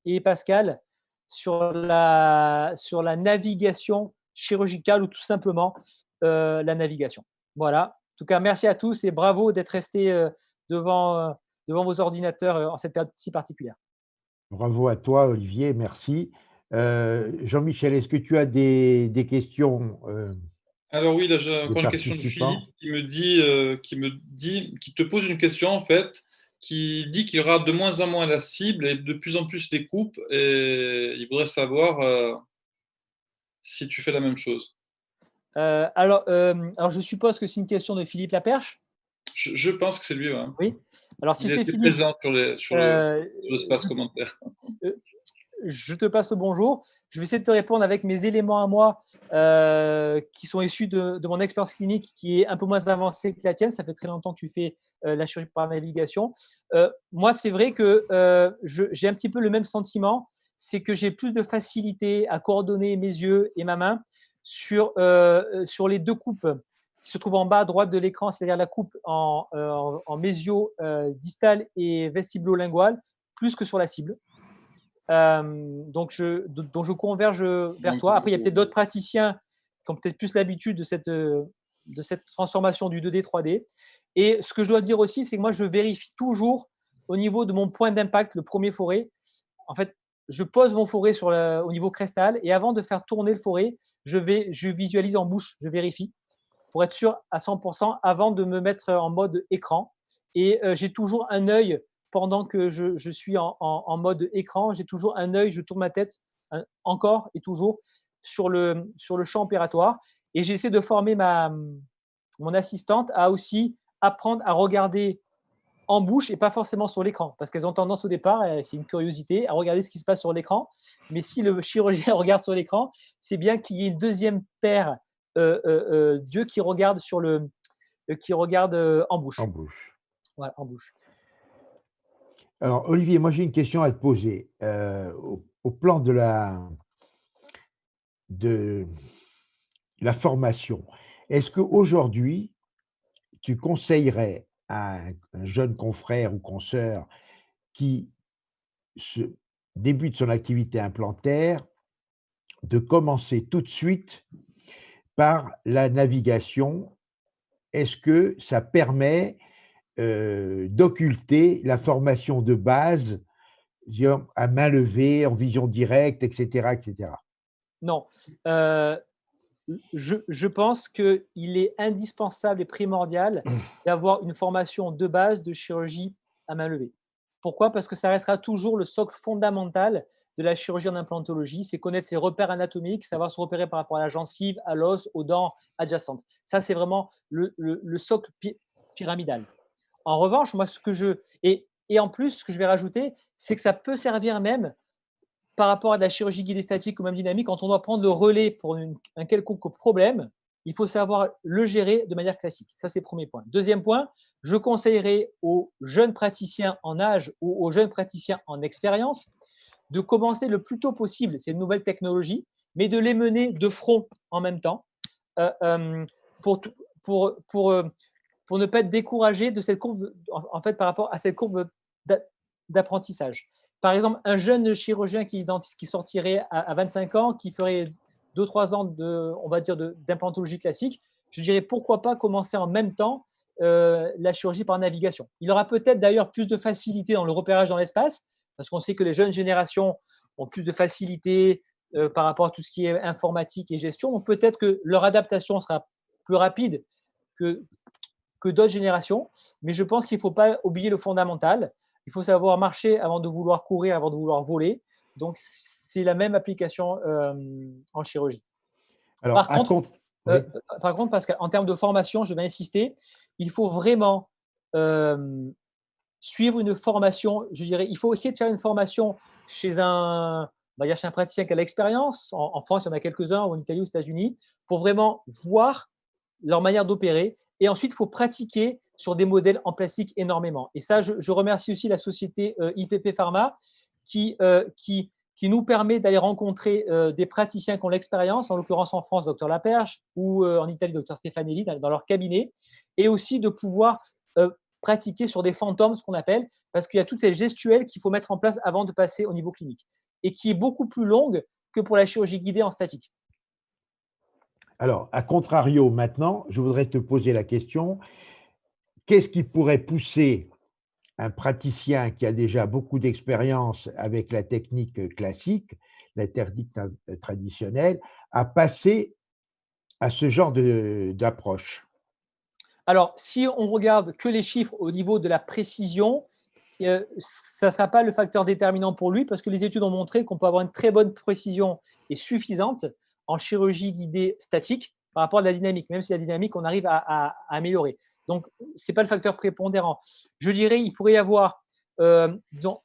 et Pascal sur la navigation chirurgicale ou tout simplement la navigation. Voilà. En tout cas, merci à tous et bravo d'être restés devant vos ordinateurs en cette période si particulière. Bravo à toi, Olivier, merci. Jean-Michel, est-ce que tu as des questions Alors oui, là j'ai des encore une question de participants? Philippe qui te pose une question en fait, qui dit qu'il y aura de moins en moins la cible et de plus en plus des coupes et il voudrait savoir si tu fais la même chose. Alors, je suppose que c'est une question de Philippe Laperche. Je pense que c'est lui, ouais. Oui. Alors, si Il c'est était Philippe, présent sur l'espace commentaire. je te passe le bonjour. Je vais essayer de te répondre avec mes éléments à moi qui sont issus de mon expérience clinique qui est un peu moins avancée que la tienne. Ça fait très longtemps que tu fais la chirurgie par navigation. Moi, c'est vrai que j'ai un petit peu le même sentiment. C'est que j'ai plus de facilité à coordonner mes yeux et ma main sur les deux coupes qui se trouvent en bas à droite de l'écran, c'est-à-dire la coupe en mésio-distale et vestiblo-linguale, plus que sur la cible. Donc je converge vers toi. Après, il y a peut-être d'autres praticiens qui ont peut-être plus l'habitude de cette transformation du 2D, 3D. Et ce que je dois dire aussi, c'est que moi, je vérifie toujours au niveau de mon point d'impact, le premier forêt. En fait, je pose mon forêt au niveau crestal et avant de faire tourner le forêt, je visualise en bouche, je vérifie pour être sûr à 100% avant de me mettre en mode écran. Et j'ai toujours un œil pendant que je suis en mode écran, j'ai toujours un œil, je tourne ma tête encore et toujours sur le champ opératoire. Et j'essaie de former mon assistante à aussi apprendre à regarder en bouche et pas forcément sur l'écran, parce qu'elles ont tendance au départ, c'est une curiosité, à regarder ce qui se passe sur l'écran. Mais si le chirurgien regarde sur l'écran, c'est bien qu'il y ait une deuxième paire d'yeux qui regarde en bouche. En bouche. Voilà, en bouche. Alors, Olivier, moi j'ai une question à te poser. Au plan de la formation, est-ce qu'aujourd'hui, tu conseillerais à un jeune confrère ou consoeur qui débute son activité implantaire de commencer tout de suite par la navigation? Est-ce que ça permet d'occulter la formation de base, disons, à main levée, en vision directe, etc., etc.? Non. Je pense qu'il est indispensable et primordial d'avoir une formation de base de chirurgie à main levée. Pourquoi? Parce que ça restera toujours le socle fondamental de la chirurgie en implantologie, c'est connaître ses repères anatomiques, savoir se repérer par rapport à la gencive, à l'os, aux dents adjacentes. Ça, c'est vraiment le socle pyramidal. En revanche, moi, et Et en plus, ce que je vais rajouter, c'est que ça peut servir même par rapport à de la chirurgie guidée statique ou même dynamique, quand on doit prendre le relais pour un quelconque problème, il faut savoir le gérer de manière classique. Ça, c'est le premier point. Deuxième point, je conseillerais aux jeunes praticiens en âge ou aux jeunes praticiens en expérience de commencer le plus tôt possible ces nouvelles technologies, mais de les mener de front en même temps euh, euh, pour, pour, pour, euh, pour ne pas être découragé de cette courbe, en fait, par rapport à cette courbe d'apprentissage. Par exemple, un jeune chirurgien qui sortirait à 25 ans, qui ferait 2-3 ans on va dire, d'implantologie classique, je dirais pourquoi pas commencer en même temps la chirurgie par navigation. Il aura peut-être d'ailleurs plus de facilité dans le repérage dans l'espace, parce qu'on sait que les jeunes générations ont plus de facilité par rapport à tout ce qui est informatique et gestion. Donc peut-être que leur adaptation sera plus rapide que d'autres générations, mais je pense qu'il ne faut pas oublier le fondamental. Il faut savoir marcher avant de vouloir courir, avant de vouloir voler. Donc, c'est la même application en chirurgie. Alors, oui. Par contre, Pascal, en termes de formation, je vais insister, il faut vraiment suivre une formation. Je dirais, il faut essayer de faire une formation chez un praticien qui a l'expérience. En France, il y en a quelques-uns, ou en Italie, aux États-Unis, pour vraiment voir leur manière d'opérer. Et ensuite, il faut pratiquer sur des modèles en plastique énormément. Et ça, je remercie aussi la société IPP Pharma qui nous permet d'aller rencontrer des praticiens qui ont l'expérience, en l'occurrence en France, Dr Laperche, ou en Italie, Dr Stefanelli, dans leur cabinet, et aussi de pouvoir pratiquer sur des fantômes, ce qu'on appelle, parce qu'il y a toutes ces gestuelles qu'il faut mettre en place avant de passer au niveau clinique, et qui est beaucoup plus longue que pour la chirurgie guidée en statique. Alors, à contrario, maintenant, je voudrais te poser la question, qu'est-ce qui pourrait pousser un praticien qui a déjà beaucoup d'expérience avec la technique classique, la technique traditionnelle, à passer à ce genre d'approche? Alors, si on regarde que les chiffres au niveau de la précision, ça ne sera pas le facteur déterminant pour lui, parce que les études ont montré qu'on peut avoir une très bonne précision et suffisante en chirurgie guidée statique par rapport à la dynamique, même si la dynamique, on arrive à améliorer. Donc, ce n'est pas le facteur prépondérant. Je dirais il pourrait y avoir, disons,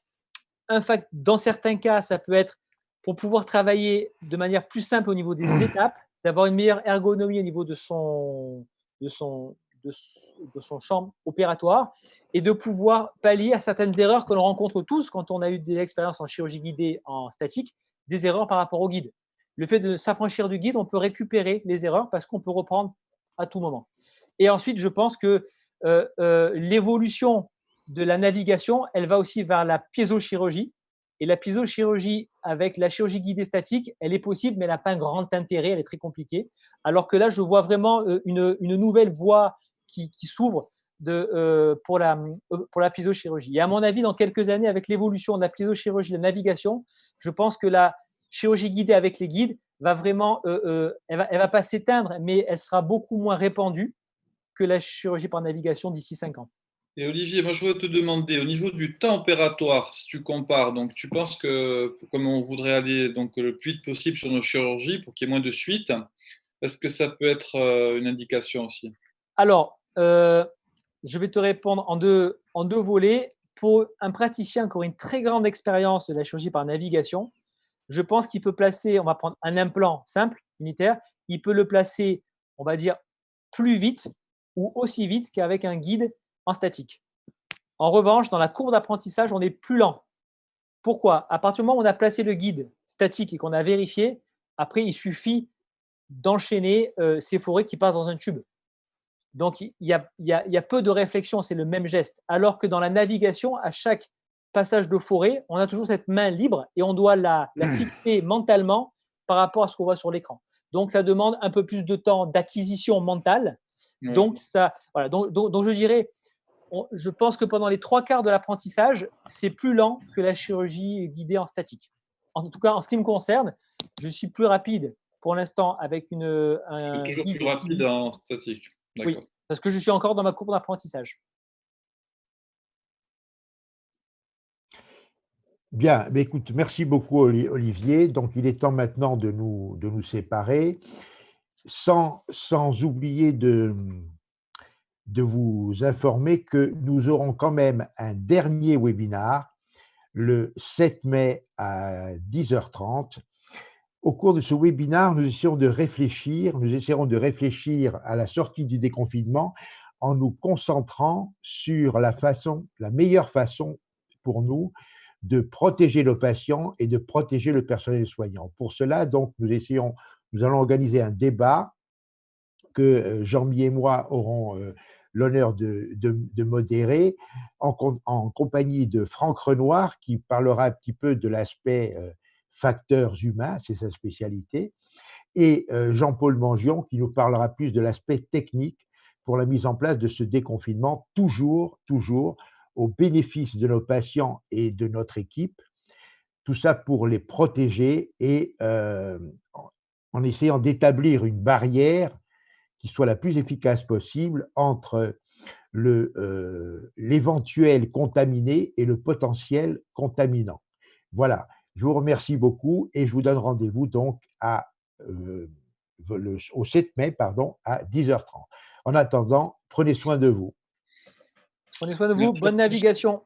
dans certains cas, ça peut être pour pouvoir travailler de manière plus simple au niveau des étapes, d'avoir une meilleure ergonomie au niveau de son champ opératoire et de pouvoir pallier à certaines erreurs que l'on rencontre tous quand on a eu des expériences en chirurgie guidée en statique, des erreurs par rapport au guide. Le fait de s'affranchir du guide, on peut récupérer les erreurs parce qu'on peut reprendre à tout moment. Et ensuite, je pense que l'évolution de la navigation, elle va aussi vers la piézochirurgie. Et la piézochirurgie avec la chirurgie guidée statique, elle est possible, mais elle n'a pas un grand intérêt, elle est très compliquée. Alors que là, je vois vraiment une nouvelle voie qui s'ouvre pour la piézochirurgie. Et à mon avis, dans quelques années, avec l'évolution de la piézochirurgie de la navigation, je pense que la chirurgie guidée avec les guides va vraiment, elle va pas s'éteindre, mais elle sera beaucoup moins répandue que la chirurgie par navigation d'ici 5 ans. Et Olivier, moi je voudrais te demander, au niveau du temps opératoire, si tu compares, donc tu penses que comme on voudrait aller donc, le plus vite possible sur nos chirurgies pour qu'il y ait moins de suites, est-ce que ça peut être une indication aussi? Alors, je vais te répondre en deux volets. Pour un praticien qui aurait une très grande expérience de la chirurgie par navigation, je pense qu'il peut placer, on va prendre un implant simple, unitaire, il peut le placer, on va dire, plus vite ou aussi vite qu'avec un guide en statique. En revanche, dans la courbe d'apprentissage, on est plus lent. Pourquoi? À partir du moment où on a placé le guide statique et qu'on a vérifié, après, il suffit d'enchaîner ces forêts qui passent dans un tube. Donc, il y a peu de réflexion, c'est le même geste. Alors que dans la navigation, à chaque passage de forêt, on a toujours cette main libre et on doit la fixer mentalement par rapport à ce qu'on voit sur l'écran. Donc, ça demande un peu plus de temps d'acquisition mentale. Ouais. Donc, voilà. Donc, je dirais, je pense que pendant les 3/4 de l'apprentissage, c'est plus lent que la chirurgie guidée en statique. En tout cas, en ce qui me concerne, je suis plus rapide pour l'instant avec un toujours guide plus rapide en statique. Oui, parce que je suis encore dans ma courbe d'apprentissage. Bien, mais écoute, merci beaucoup Olivier. Donc, il est temps maintenant de nous séparer, sans oublier de vous informer que nous aurons quand même un dernier webinaire le 7 mai à 10h30. Au cours de ce webinaire, nous essaierons de réfléchir à la sortie du déconfinement en nous concentrant sur la meilleure façon pour nous de protéger nos patients et de protéger le personnel soignant. Pour cela, donc, nous allons organiser un débat que Jean-Mi et moi aurons l'honneur de modérer en compagnie de Franck Renoir, qui parlera un petit peu de l'aspect facteurs humains, c'est sa spécialité, et Jean-Paul Mangion, qui nous parlera plus de l'aspect technique pour la mise en place de ce déconfinement, toujours au bénéfice de nos patients et de notre équipe, tout ça pour les protéger et en essayant d'établir une barrière qui soit la plus efficace possible entre l'éventuel contaminé et le potentiel contaminant. Voilà, je vous remercie beaucoup et je vous donne rendez-vous donc au 7 mai à 10h30. En attendant, prenez soin de vous. Prenez soin de vous, Merci. bonne navigation.